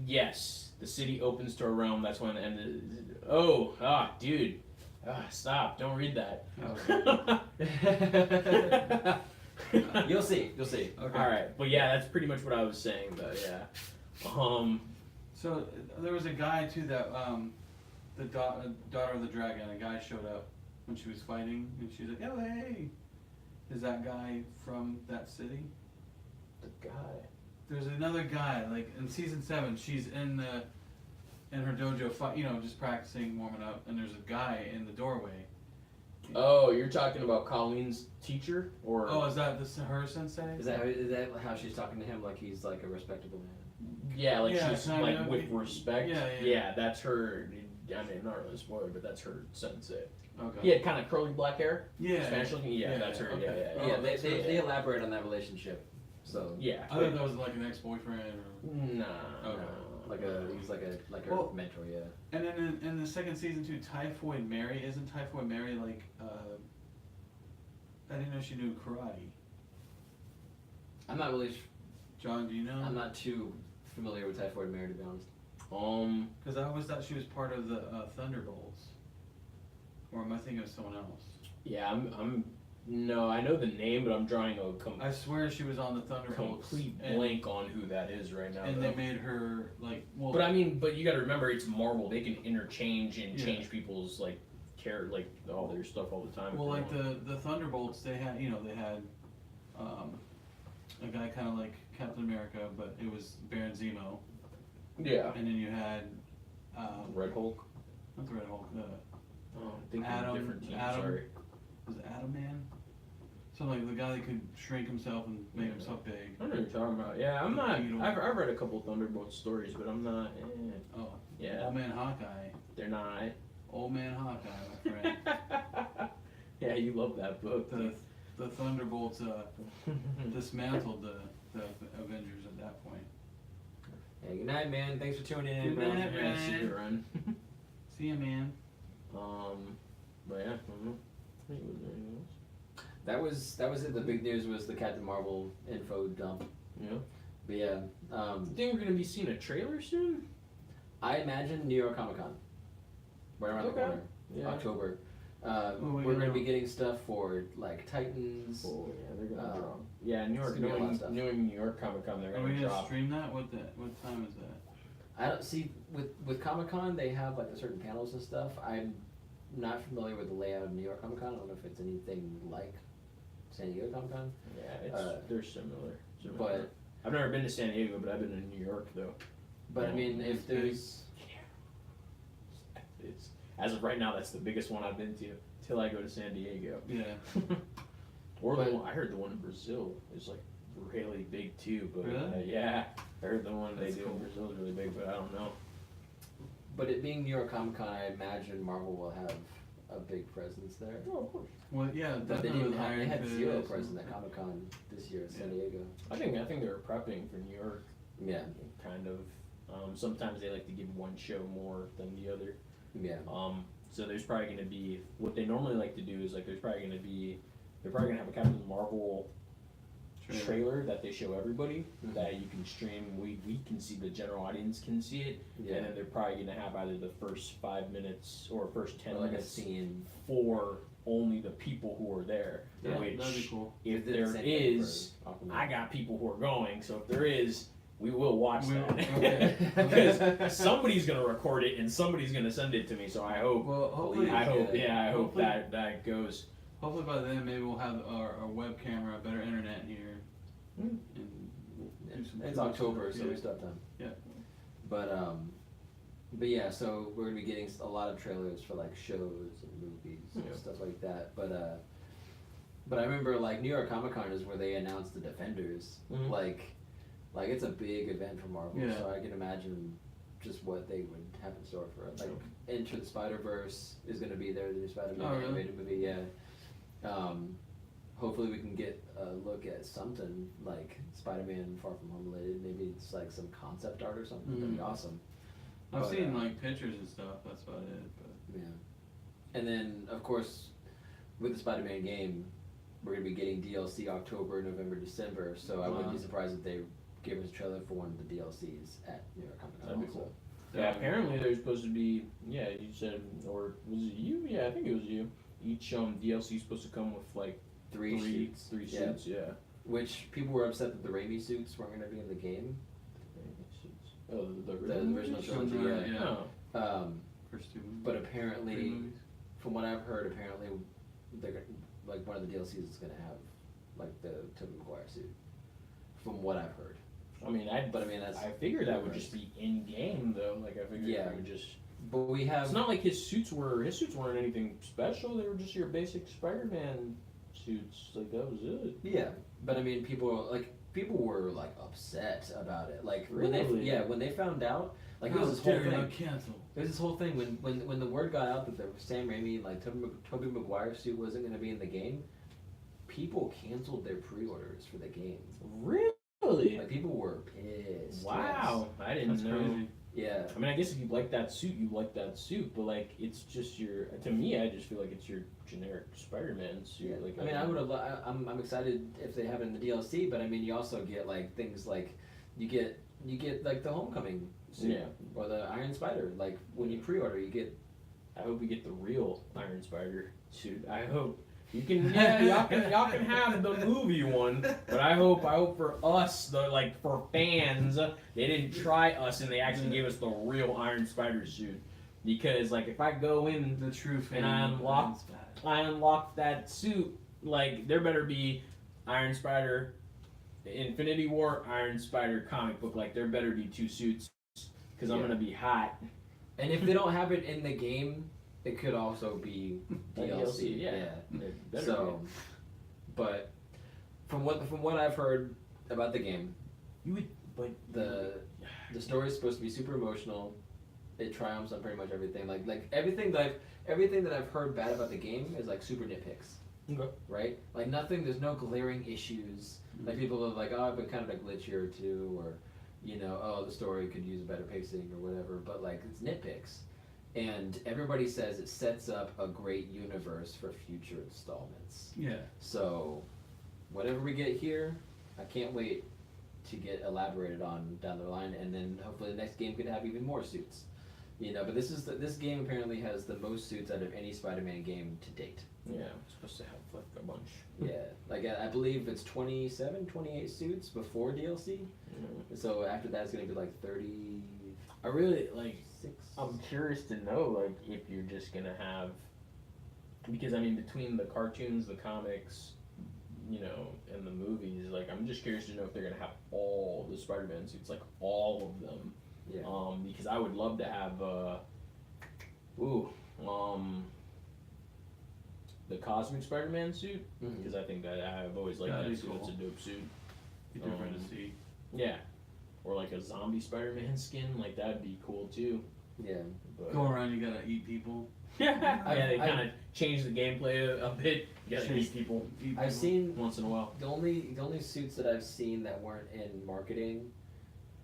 yes, the city opens to a realm, that's when, dude, stop, don't read that. You'll see. Okay. Alright, but yeah, that's pretty much what I was saying, though, yeah. So there was a guy too that the daughter of the dragon. A guy showed up when she was fighting, and she's like, "Oh hey, is that guy from that city?" The guy. There's another guy like in season 7. She's in her dojo, just practicing, warming up, and there's a guy in the doorway. Oh, you're talking about Colleen's teacher, or? Oh, is that her sensei? Is that how she's talking to him? Like he's like a respectable man. Yeah, like Yeah, she's kind like of. with respect. Yeah. That's her. I mean, not really spoiler, but that's her sensei. Okay. He had kind of curly black hair. Yeah. Spanish looking. Yeah, that's her. Okay. Yeah. Yeah, Oh, they elaborate on that relationship. So Yeah. I thought that was like an ex-boyfriend or. Nah. Okay. like he's like a Well, mentor. Yeah. And then in the second season too, Typhoid Mary, isn't Typhoid Mary like I didn't know she knew karate. I'm not really. John, do you know? I'm not too familiar with Typhoid Mary, to be honest. Because I always thought she was part of the Thunderbolts. Or am I thinking of someone else? Yeah, No, I know the name, but I'm drawing a I swear she was on the Thunderbolts. complete blank on who that is right now. And though. they made her like well. But I mean, but you got to remember, it's Marvel. They can interchange and Yeah. change people's like all their stuff all the time. if Well, they like want. the Thunderbolts, they had a guy kind of like Captain America, but it was Baron Zemo, Yeah. and then you had Red Hulk. not the Red Hulk, Oh, I'm thinking of Adam- a different team. Adam. Sorry. was it Atom Man? Something like the guy that could shrink himself and make himself big. I know what you're talking about. Yeah, I'm not. Beetle. I've read a couple of Thunderbolt stories, but I'm not. Oh, Yeah, Old Man Hawkeye, they're not. Old Man Hawkeye, my friend. Yeah, you love that book. the Thunderbolts dismantled the Avengers at that point. Hey, good night, man. Thanks for tuning in. Good bro. night. Yeah, see you around. See ya, man. But yeah, I don't know. I think it was anything else. That was it. The big news was the Captain Marvel info dump. Yeah. But yeah, You think we're gonna be seeing a trailer soon? I imagine New York Comic Con. Right around the Okay. corner. Yeah. October. we We're gonna going to be do? getting stuff for like Titans. Oh yeah, they're gonna Um, drop. Yeah, New York, it's gonna be a lot of knowing, stuff. knowing New York Comic Con, they're Are we gonna gonna drop. stream that? What time is that? I don't see with Comic Con they have like a certain panels and stuff. I'm not familiar with the layout of New York Comic Con. I don't know if it's anything like San Diego Comic Con. Yeah, it's they're similar. But I've never been to San Diego, but I've been to New York though. I mean if there's It's as of right now, that's the biggest one I've been to till I go to San Diego. Yeah. Or But- the one, I heard the one in Brazil is like really big too. But Really? yeah, I heard the one That's they do cool. in Brazil is really big, but I don't know. but it being New York Comic Con, I imagine Marvel will have a big presence there. Oh, of course. Well, yeah, But they definitely didn't with have, they Iron had Fist zero and- presence at Comic Con this year in San Diego. I think they were prepping for New York, Yeah, kind of. Sometimes they like to give one show more than the other. yeah. So there's probably going to be what they normally like to do is like they're probably going to have a Captain Marvel trailer that they show everybody that you can stream. We can see, the general audience can see it, Yeah. and then they're probably going to have either the first 5 minutes or first 10 Or like a minutes scene. for only the people who are there. Yeah, which that'd be cool. if They did the there same thing is, for Aquaman. I got people who are going. So if there is, we will watch We'll- that okay. because somebody's gonna record it and somebody's gonna send it to me. So I hope. Well, hopefully, I hope. Yeah, I hope Hopefully- that goes. hopefully by then maybe we'll have our web camera, better internet here, Hmm. and do some It's cool October, stuff. so we still have time. Yeah. But yeah, so we're gonna be getting a lot of trailers for like shows and movies and Yeah. stuff like that. But I remember like New York Comic Con is where they announced the Defenders. Mhm. Like Like it's a big event for Marvel, Yeah. so I can imagine just what they would have in store for it. Like Into the Spider-Verse is going to be there. The new Spider-Man Oh, really? animated movie, yeah. Hopefully we can get a look at something like Spider-Man Far From Home related. Maybe it's like some concept art or something. That'd be awesome. I've But, seen like pictures and stuff. That's about it. But Yeah. And then, of course, with the Spider-Man game, we're going to be getting DLC October, November, December, so I wouldn't be Wow. surprised if they gave us a trailer for one of the DLCs at New York Comic Con. That'd be also. cool. Yeah, apparently there's supposed to be, yeah, you said, or was it you? Yeah, I think it was you. Each DLC is supposed to come with like Three suits. three Yeah. suits, yeah. Which people were upset that the Raimi suits weren't going to be in the game. Oh, the The original original From trilogy, the- yeah. Oh. first two movies. But Three apparently, movies. from what I've heard, apparently they're gonna, like one of the DLCs is going to have like the Tobey Maguire suit. From what I've heard. I mean, That's I figured that would just be in game though. Like I figured Yeah. it would just. But we have. It's not like his suits weren't anything special. They were just your basic Spider-Man suits. Like that was it. Yeah, but I mean, people were like upset about it. Like when Really? when they found out, like it How was this whole dare you thing. cancel? There was this whole thing when the word got out that the Sam Raimi like Tobey Maguire suit wasn't going to be in the game. People canceled their pre-orders for the game. Really? Like people were pissed. Wow, I didn't That's know. crazy. Yes. I mean, I guess if you like that suit, you like that suit. But like, it's just your. To me, I just feel like it's your generic Spider-Man suit. Yeah. Like I mean, I would have. I'm excited if they have it in the DLC, but I mean, you also get like things like you get like the Homecoming suit Yeah. or the Iron Spider. Like when you pre-order, you get. I hope we get the real Iron Spider suit. I hope you can. Yeah, y'all can have the movie one, but I hope for us, for fans, they didn't try us and they actually gave us the real Iron Spider suit. Because like if I go in The true fan. and I unlock Iron Spider. I unlock that suit, like there better be Iron Spider, Infinity War, Iron Spider comic book. Like there better be two suits, because I'm Yeah. gonna be hot. And if they don't have it in the game, it could also be DLC. yeah. Yeah. It better So, but from what I've heard about the game, be. You would, but the story is supposed to be super emotional. It triumphs on pretty much everything. Like everything that I've heard bad about the game is like super nitpicks. Okay. Right? Like nothing. There's no glaring issues. Like people are like, oh, but kind of a glitch here or two, or oh, the story could use a better pacing or whatever. But like it's nitpicks, and everybody says it sets up a great universe for future installments. Yeah. So, whatever we get here, I can't wait to get elaborated on down the line, and then hopefully the next game could have even more suits. But this game apparently has the most suits out of any Spider-Man game to date. Yeah, I'm supposed to have like a bunch. Yeah, like I believe it's 27, 28 suits before DLC. Yeah. So after that, it's gonna be like 36. I really like. I'm curious to know like if you're just gonna have, because I mean between the cartoons, the comics, and the movies, like I'm just curious to know if they're gonna have all the Spider-Man suits, like all of them. Yeah. Because I would love to have the Cosmic Spider-Man suit, Mhm. because I think that I've always liked That'd that be suit. It's a cool. dope suit. Be different to see. Yeah. Or like a zombie Spider-Man skin, like that'd be cool too. Yeah. But Go around, you gotta eat people. yeah, they I've- kind of changed the gameplay a bit. You gotta Chase- eat people Eat I've people. seen once in a while. the only suits that I've seen that weren't in marketing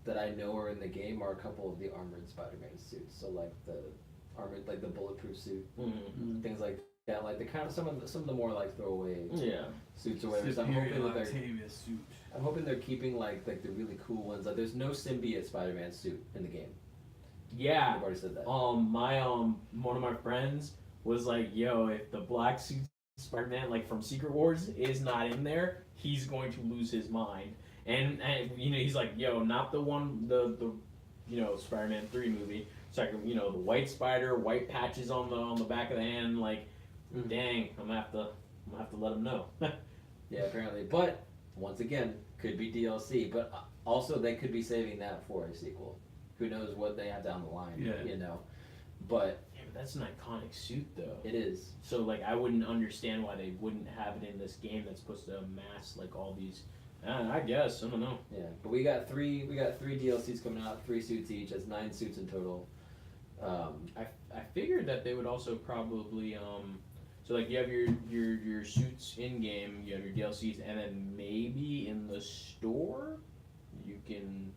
that I know are in the game are a couple of the armored Spider-Man suits. So like the armored, like the bulletproof suit, Mm-hmm. things like that. Like the kind of some of the more like throwaway Yeah. suits or whatever. So I'm Superior hoping that they're Octavia suit. I'm hoping they're keeping like the really cool ones. Like there's no symbiote Spider-Man suit in the game. Yeah. I've already said that. My one of my friends was like, "Yo, if the black suit Spider-Man like from Secret Wars is not in there, he's going to lose his mind." And he's like, "Yo, not the one the Spider-Man 3 movie. It's like the white spider, white patches on the back of the hand. Like, Mhm. dang, I'm gonna have to let him know." Yeah, apparently. But once again, could be DLC. But also they could be saving that for a sequel. Who knows what they have down the line? Yeah. But Yeah, but that's an iconic suit though. it is. So like I wouldn't understand why they wouldn't have it in this game that's supposed to amass like all these I guess I don't know. Yeah, but we got three DLCs coming out, 3 suits each. That's 9 suits in total. I figured that they would also probably so like you have your suits in game, you have your DLCs, and then maybe in the store you can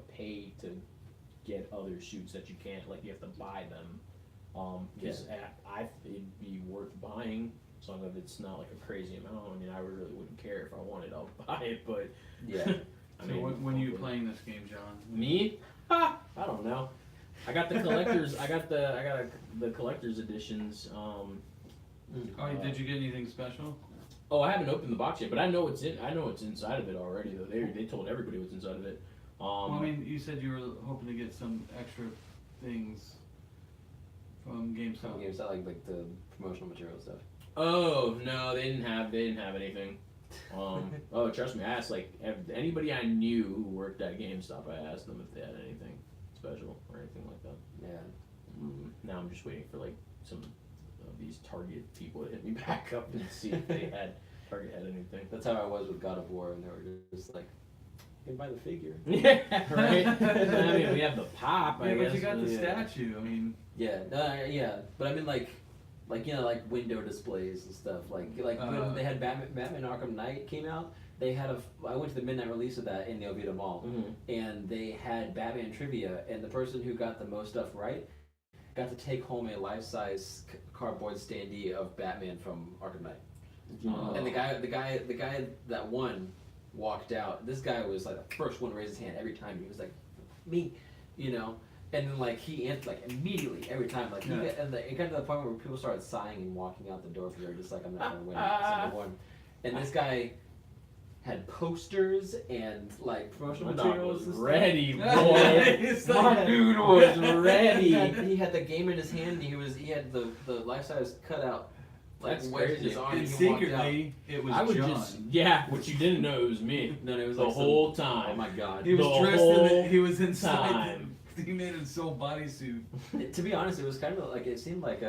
pay to get other suits that you can't, like you have to buy them. Because it'd be worth buying as long as it's not like a crazy amount. I mean, I really wouldn't care if I wanted, I'll buy it, but Yeah. So when are you playing this game, John? Me? Ha! I don't know. I got the collectors. I got the collector's editions. Did you get anything special? Oh, I haven't opened the box yet, but I know what's inside of it already. Though they told everybody what's inside of it. Well, I mean, you said you were hoping to get some extra things from GameStop. Some games that like the promotional material stuff. Oh no, they didn't have anything. Oh, trust me, I asked like anybody I knew who worked at GameStop. I asked them if they had anything special or anything like that. Yeah. Now I'm just waiting for like some of these Target people to hit me back up and see if Target had anything. That's how I was with God of War, and they were just like, you can buy the figure. Yeah, right. I mean, we have the pop. I Yeah, guess, but you got the yeah. statue. I mean, Yeah, but I mean like window displays and stuff. Like when they had Batman Arkham Knight came out, they had I went to the midnight release of that in the Oviedo Mall, and they had Batman trivia, and the person who got the most stuff right got to take home a life-size cardboard standee of Batman from Arkham Knight. And the guy that won walked out. This guy was like the first one to raise his hand every time. He was like, me, And then like he answered like immediately every time. Like it got to the point where people started sighing and walking out the door because they were just like, I'm not gonna win. I won. And this guy had posters and like promotional My dog materials. was and stuff. ready, boy. It's like My that. dude was ready. He had the game in his hand. He had the life size cutout. Like That's wedged crazy. his arm. And and he walked out. secretly, it was I would John. what you didn't know, it was me. No, it was The like whole some, time. Oh my god. He was The dressed whole he was inside. time. He made his soul bodysuit. To be honest, it was kind of like it seemed like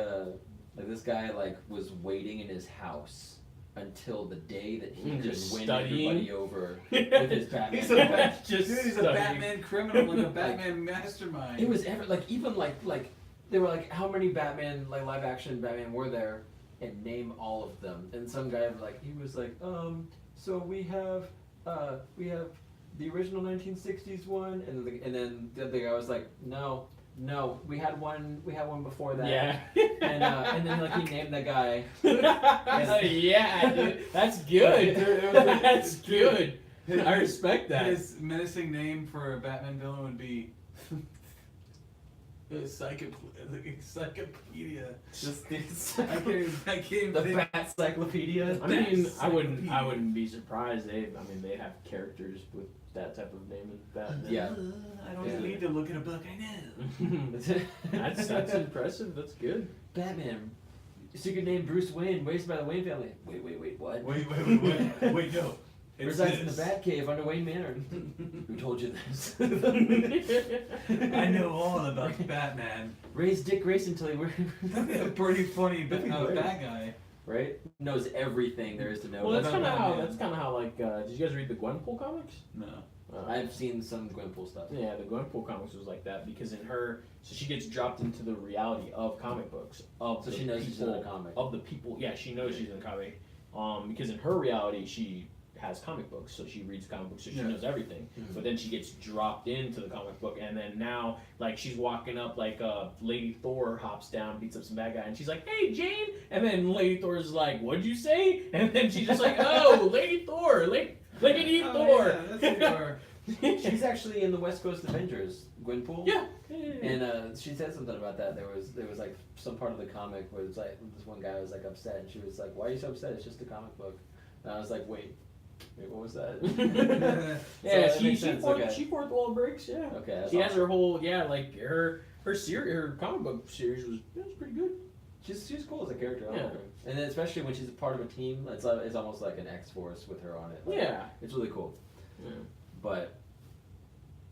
this guy like was waiting in his house until the day that he could Just win studying. everybody over with his Batman. He's a Just dude. He's a studying. Batman criminal, like a Batman mastermind. It was even like they were like, how many Batman like live action Batman were there, and name all of them. And some guy was like so we have the original 1960s one, and then the other guy was like, no, we had one before that. Yeah. And then like he named the guy. Yeah, dude. That's good. That's good. I respect that. His menacing name for a Batman villain would be the Encyclopedia. I can't even The think. Bat Encyclopedia. I mean, I Encyclopedia. wouldn't be surprised. They have characters with that type of name in Batman. Yeah. I don't Yeah. need to look in a book. I know. That's impressive. That's good. Batman. Secret name Bruce Wayne, raised by the Wayne family. Wait, what? Wait, no. Resides in the Batcave under Wayne Manor. Who told you this? I know all about Batman. Raised Dick Grayson until he A pretty funny That'd be great. bad guy. right? Knows everything there is to know. Well, that's about kind of how like. Did you guys read the Gwenpool comics? No. I've seen some Gwenpool stuff. Yeah, the Gwenpool comics was like that because so she gets dropped into the reality of comic books of So the she knows she's in people a comic. of the people. Yeah, she knows she's in a comic. Because in her reality she has comic books, so she reads comic books, so she Yeah. knows everything. Mhm. But then she gets dropped into the comic book, and then now like she's walking up, like Lady Thor hops down, beats up some bad guy, and she's like, "Hey, Jane!" And then Lady Thor's like, "What'd you say?" And then she's just like, "Oh, Lady Thor, Lady Thor." Yeah, that's Thor. She's actually in the West Coast Avengers, Gwenpool. Yeah. And she said something about that. There was like some part of the comic where it's like this one guy was like upset, and she was like, "Why are you so upset? It's just a comic book." And I was like, "Wait, what was that?" Yeah, So that makes sense, okay. she fourth wall breaks. Yeah, Okay, that's she has awesome. her whole like her series, her comic book series was pretty good. She's cool as a character. I Yeah. like her. And then especially when she's a part of a team, it's almost like an X-Force with her on it. Like, Yeah. it's really cool. Yeah. But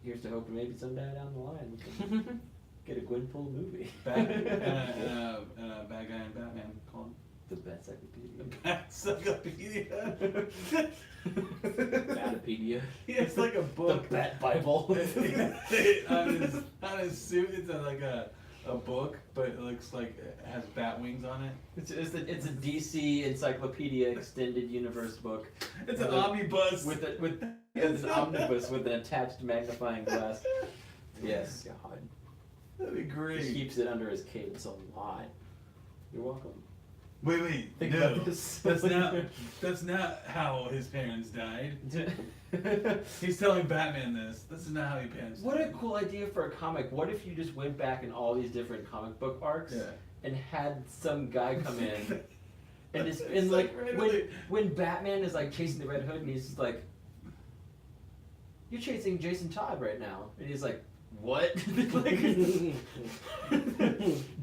here's to hoping maybe someday down the line we can get a Gwenpool movie. Bad guy and Batman called. The Batcyclopedia. Encyclopedia. Batapedia. Yeah, it's like a The book. Bat Bible. on his suit, it's like a book, but it looks like it has bat wings on it. It's a DC Encyclopedia Extended Universe book. It's an With a- omnibus. It's an omnibus with an attached magnifying glass. Yes. God. That'd be He great. keeps it under his cape. It's a lot. You're welcome. Wait, Think no, about this. that's not how his parents died. He's telling Batman this. This is not how his parents What a died. cool idea for a comic. What if you just went back in all these different comic book arcs Yeah. and had some guy come in and just It's and like randomly- when Batman is like chasing the Red Hood and he's just like, "You're chasing Jason Todd right now," and he's like, "What?" Like,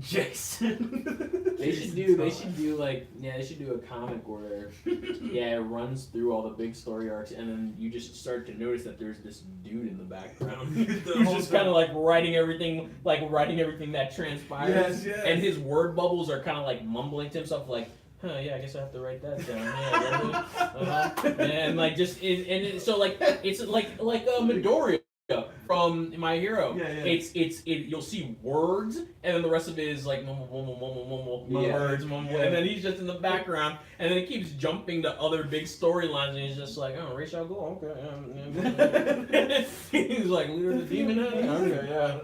Jason. They should do a comic where it runs through all the big story arcs and then you just start to notice that there's this dude in the background The who's whole just time. kind of like writing everything that transpires. Yes. And his word bubbles are kind of like mumbling to himself like, huh, yeah, I guess I have to write that down. Yeah, and like so like it's like Midoriya from My Hero. Yeah. It's you'll see words and then the rest of it is like mumble Yeah. words mumble Yeah. and then he's just in the background and then it keeps jumping to other big storylines and he's just like, oh, Ra's al Ghul, okay. He's like leader of the demon head. Okay, yeah.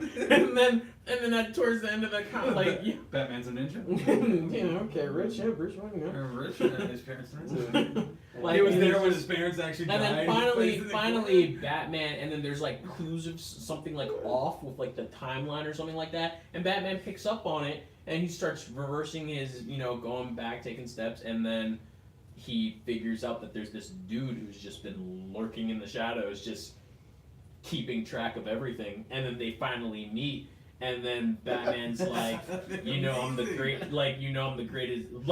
And then at towards the end of the con, like yeah. Batman's a ninja. Yeah, okay, Rich, yeah, Bruce Wayne, yeah. Or Rich, his parents are ninja. Like, He was and there it's when just- his parents actually And died. then He plays in the finally, corner. Batman, and then there's like clues of something like off with like the timeline or something like that, and Batman picks up on it, and he starts reversing his, going back, taking steps, and then he figures out that there's this dude who's just been lurking in the shadows, just keeping track of everything, and then they finally meet. And then Batman's like, I'm the great, I'm the greatest, I'm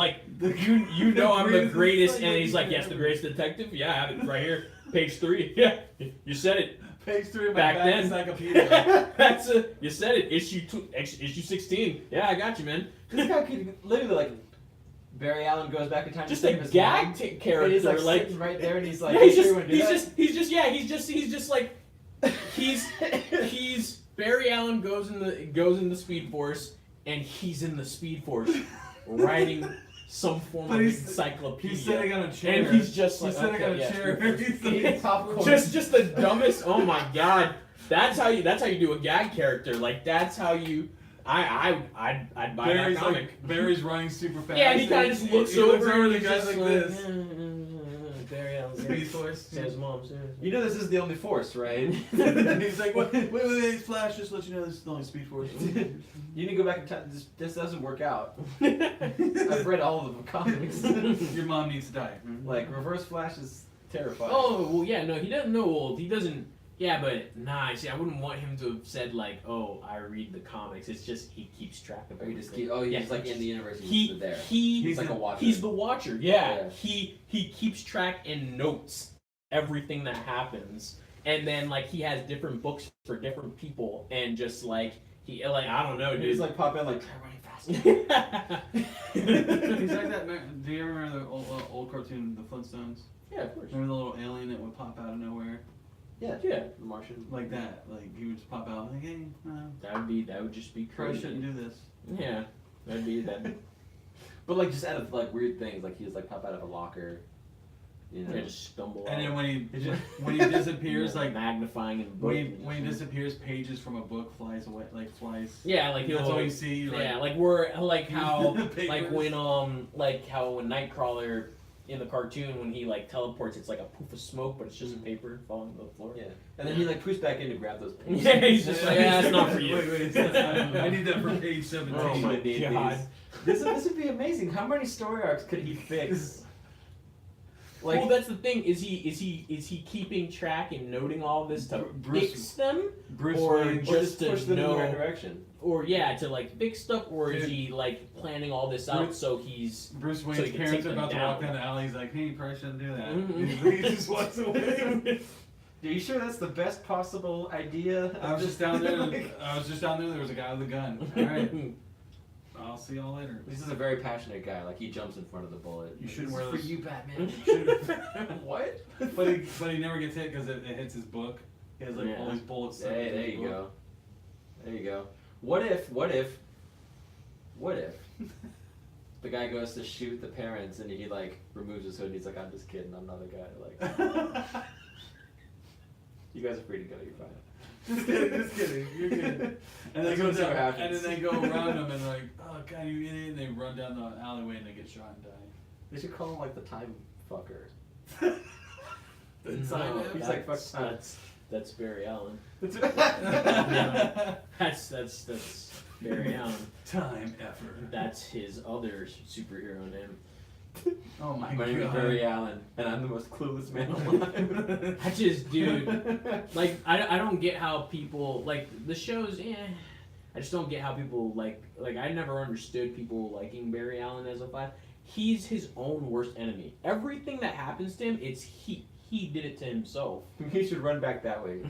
the greatest, and he's like, yes, the greatest detective, yeah, I have it right here, page 3, yeah, you said it, Page 3 of my back then. encyclopedia. you said it, issue 16, yeah, I got you, man. This guy could literally like Barry Allen goes back in time Just to a save his gag mom, character, and he's like, like, sitting right there, and he's like, yeah, "Hey, you wanna do that?" he's just like, he's Barry Allen goes in the Speed Force, and he's in the Speed Force, writing some form But of he's encyclopedia. sitting on a chair. And he's just He's like, sitting on a yes, chair. Speed Force. He's eating popcorn. just the dumbest. Oh my god, that's how you do a gag character. Like that's how you. I'd buy Barry's that comic. like Barry's running super fast. Yeah, and he kind of just looks he over and and the he's guy's just like this. Barry Allen. Speed Force. Says mom, seriously. You know this is the only force, right? And he's like, wait, Flash, just let you know this is the only Speed Force. You need to go back in time. This doesn't work out. I've read all of the comics. Your mom needs to die. Like Reverse Flash is terrifying. Oh well, yeah, no, he doesn't know old. He doesn't. Yeah, but nah. See, I wouldn't want him to have said like, "Oh, I read the comics." It's just he keeps track of Or you just everything. keep, he's Yeah, like in the universe. He He's there. he He's like a watcher. He's the watcher. Yeah. Yeah. He keeps track and notes everything that happens, and then like he has different books for different people, and just like he like I don't know, dude. He's like pop in like try running faster. He's like that. Do you ever remember the old cartoon, The Flintstones? Yeah, of course. Remember the little alien that would pop out of nowhere? Yeah, Yeah. The Martian. Like that. Like he would just pop out like, hey, That would just be probably crazy. shouldn't do this. Yeah, that'd be that. But like just out of like weird things, like he just like pop out of a locker. You know. Yeah, just stumble And out. then when he disappears, Yeah, like magnifying and when he disappears, pages from a book flies away, like flies. Yeah, like That's he'll. all you see. Like, Yeah, like we're like how Papers. like when Nightcrawler in the cartoon when he like teleports, it's like a poof of smoke, but it's just paper falling to the floor. Yeah. And then he like poofs back in to grab those pages. Yeah, he's just like, yeah, it's not for you. Wait, I need that for page 17. Oh my I need god. these. This would be amazing. How many story arcs could he fix? Like Well, that's the thing. Is he keeping track and noting all this to Bruce- fix them, Bruce or Wayne. or just just to push them in the know, right direction. or yeah, to like fix stuff, or is Dude. he like planning all this out Bruce- so he's Bruce So Wayne's he can parents take are them about to walk down. down the alley. He's like, hey, you probably shouldn't do that. Mhm. He just walks away. Are you sure that's the best possible idea? I was just down there. There was a guy with a gun. All right. I'll see y'all later. This is a very passionate guy. Like he jumps in front of the bullet. You Like, shouldn't "This wear is those." for you, Batman. What? But he never gets hit because it hits his book. He has like all Yeah. these bullets. stuck Hey, in there his you book. go. There you go. What if the guy goes to shoot the parents and he like removes his hood and he's like, I'm just kidding, I'm not a guy. Like, you guys are free to go. You're fine. Just kidding. You're good. And they That's go what never down, happens. and then they go around him and like, oh god, you idiot! And they run down the alleyway and they get shot and die. They should call him like the time fucker. No, He's like, fuck that's, time. that's Barry Allen. That's- That's Barry Allen. Time effort. That's his other superhero name. Oh my My name is god. Barry Allen, and I'm the most clueless man alive. I just, dude, like, I don't get how people, like, the shows, I just don't get how people, like, I never understood people liking Barry Allen as a Flash. He's his own worst enemy. Everything that happens to him, it's he did it to himself. He should run back that way.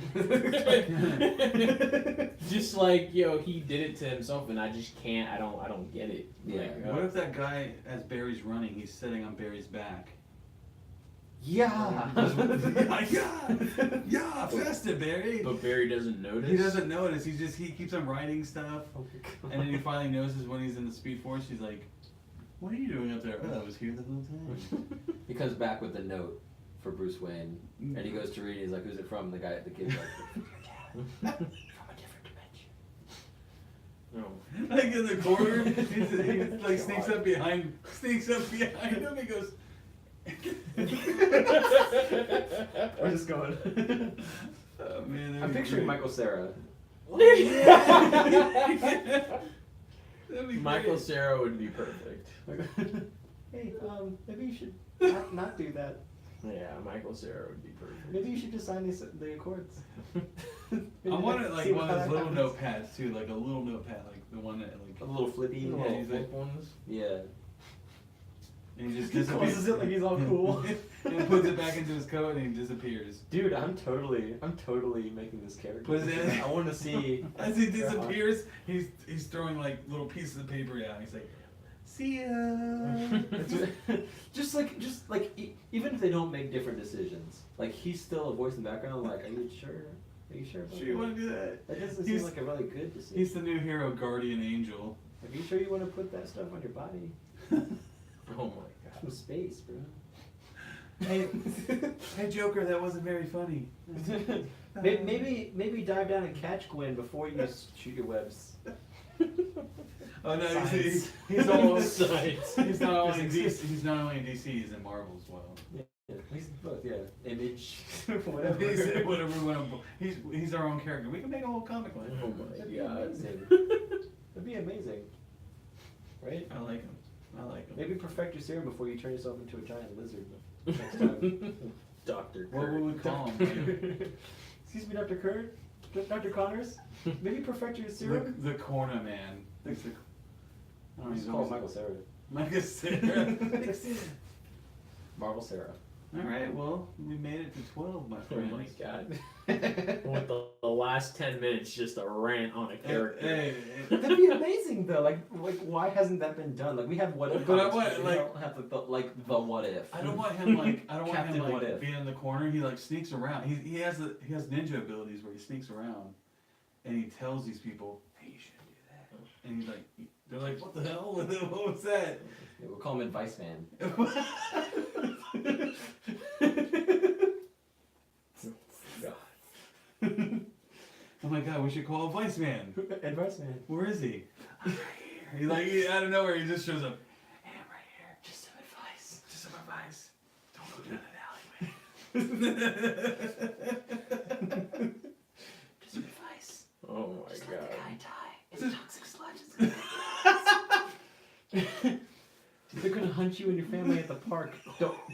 Just like, he did it to himself, and I just can't, I don't get it. Yeah. Like, What if that guy, as Barry's running, he's sitting on Barry's back? Yeah. Yeah, faster, Barry. but Barry doesn't notice? He doesn't notice. He keeps on writing stuff, and then he finally notices when he's in the Speed Force. He's like, "What are you doing up there?" Oh, I was here the whole time. He comes back with a note for Bruce Wayne, and he goes to read. He's like, "Who's it from?" The kid's like, "From a different dimension." Oh. Like in the corner, he like sneaks up behind him. He goes. We're just going. Oh man, I'm picturing Michael Cera. Michael Cera would be perfect. Hey, maybe you should not do that. Yeah, Michael Cera would be perfect. Maybe you should just sign the accords. I wanted like See one of how those little that notepads too, like a little notepad, like the one that like. A little flippy. The Yeah, little he's flip like- ones. Yeah. And he just He disappears. closes it like he's all cool. And puts it back into his coat and he disappears. Dude, I'm totally making this character. Put it in. I want to see. As he disappears, he's throwing like little pieces of paper out. He's like, "See ya." just like even if they don't make different decisions, like he's still a voice in the background. Like, are you sure? Are you sure about Sure you that? want to do that? That doesn't He's- seem like a really good decision. He's the new hero, guardian angel. Are you sure you want to put that stuff on your body? Oh my From space, bro. Hey, hey Joker, that wasn't very funny. maybe dive down and catch Gwen before you shoot your webs. Oh no, Science. he's all Science. he's not only in DC. He's not only in DC. He's in Marvel as well. Yeah, he's both. Yeah, Image, He's, whatever. whatever we want to. He's our own character. We can make a whole comic line. Oh my That'd be god. amazing. That'd be amazing, right? I like him. I like him. Maybe perfect your serum before you turn yourself into a giant lizard next time. Dr. What Kurt. would we call him? Excuse me, Dr. Kurt? Dr. Connors? Maybe perfect your serum? The Corner Man. He's the, I don't know, Just he's call always- Michael Cera. Michael Cera. Marvel Cera. Alright, well, we made it to 12, my Oh friend. my god. With the last 10 minutes, just a rant on a character. Hey, That'd be amazing though. Like why hasn't that been done? Like we have what if, But I comics, want, we like- don't have the what if. I don't want him like Captain What If. being in the corner. He like sneaks around. He has ninja abilities where he sneaks around, and he tells these people, "Hey, you shouldn't do that." And he's like, they're like, "What the hell? What was that?" Yeah, we'll call him Advice Man. Oh my god, we should call a Vice Man. Advice Man. Where is he? I'm right here. He's like out of nowhere. He just shows up. Hey, I'm right here. Just some advice. Just some advice. Don't go down an alleyway. Just some advice. Oh my Just let god. the guy die. It's a toxic sludge. They're gonna hunt you and your family at the park.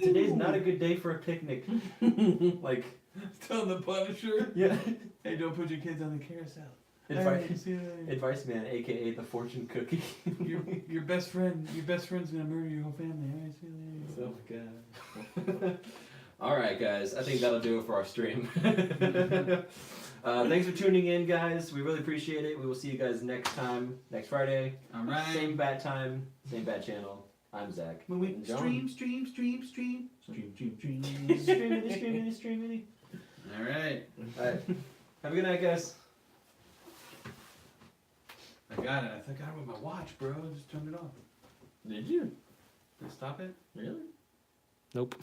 Today's not a good day for a picnic. Like, Tell the Punisher. yeah. Hey, don't put your kids on the carousel. Advice, Alright, see you later. Advice Man, aka the fortune cookie. Your best friend's gonna murder your whole family. Alright, see you later. Oh my god. All right, guys. I think that'll do it for our stream. Thanks for tuning in, guys. We really appreciate it. We will see you guys next time, next Friday. All right. Same bat time, same bat channel. I'm Zach. When we And John. stream. Streaming. All right. All right. Have a good night, guys. I got it. I think I got it with my watch, bro. I just turned it off. Did you? Did it stop it? Really? Nope.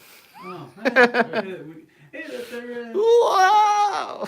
Oh, man. Hey, that's Wow!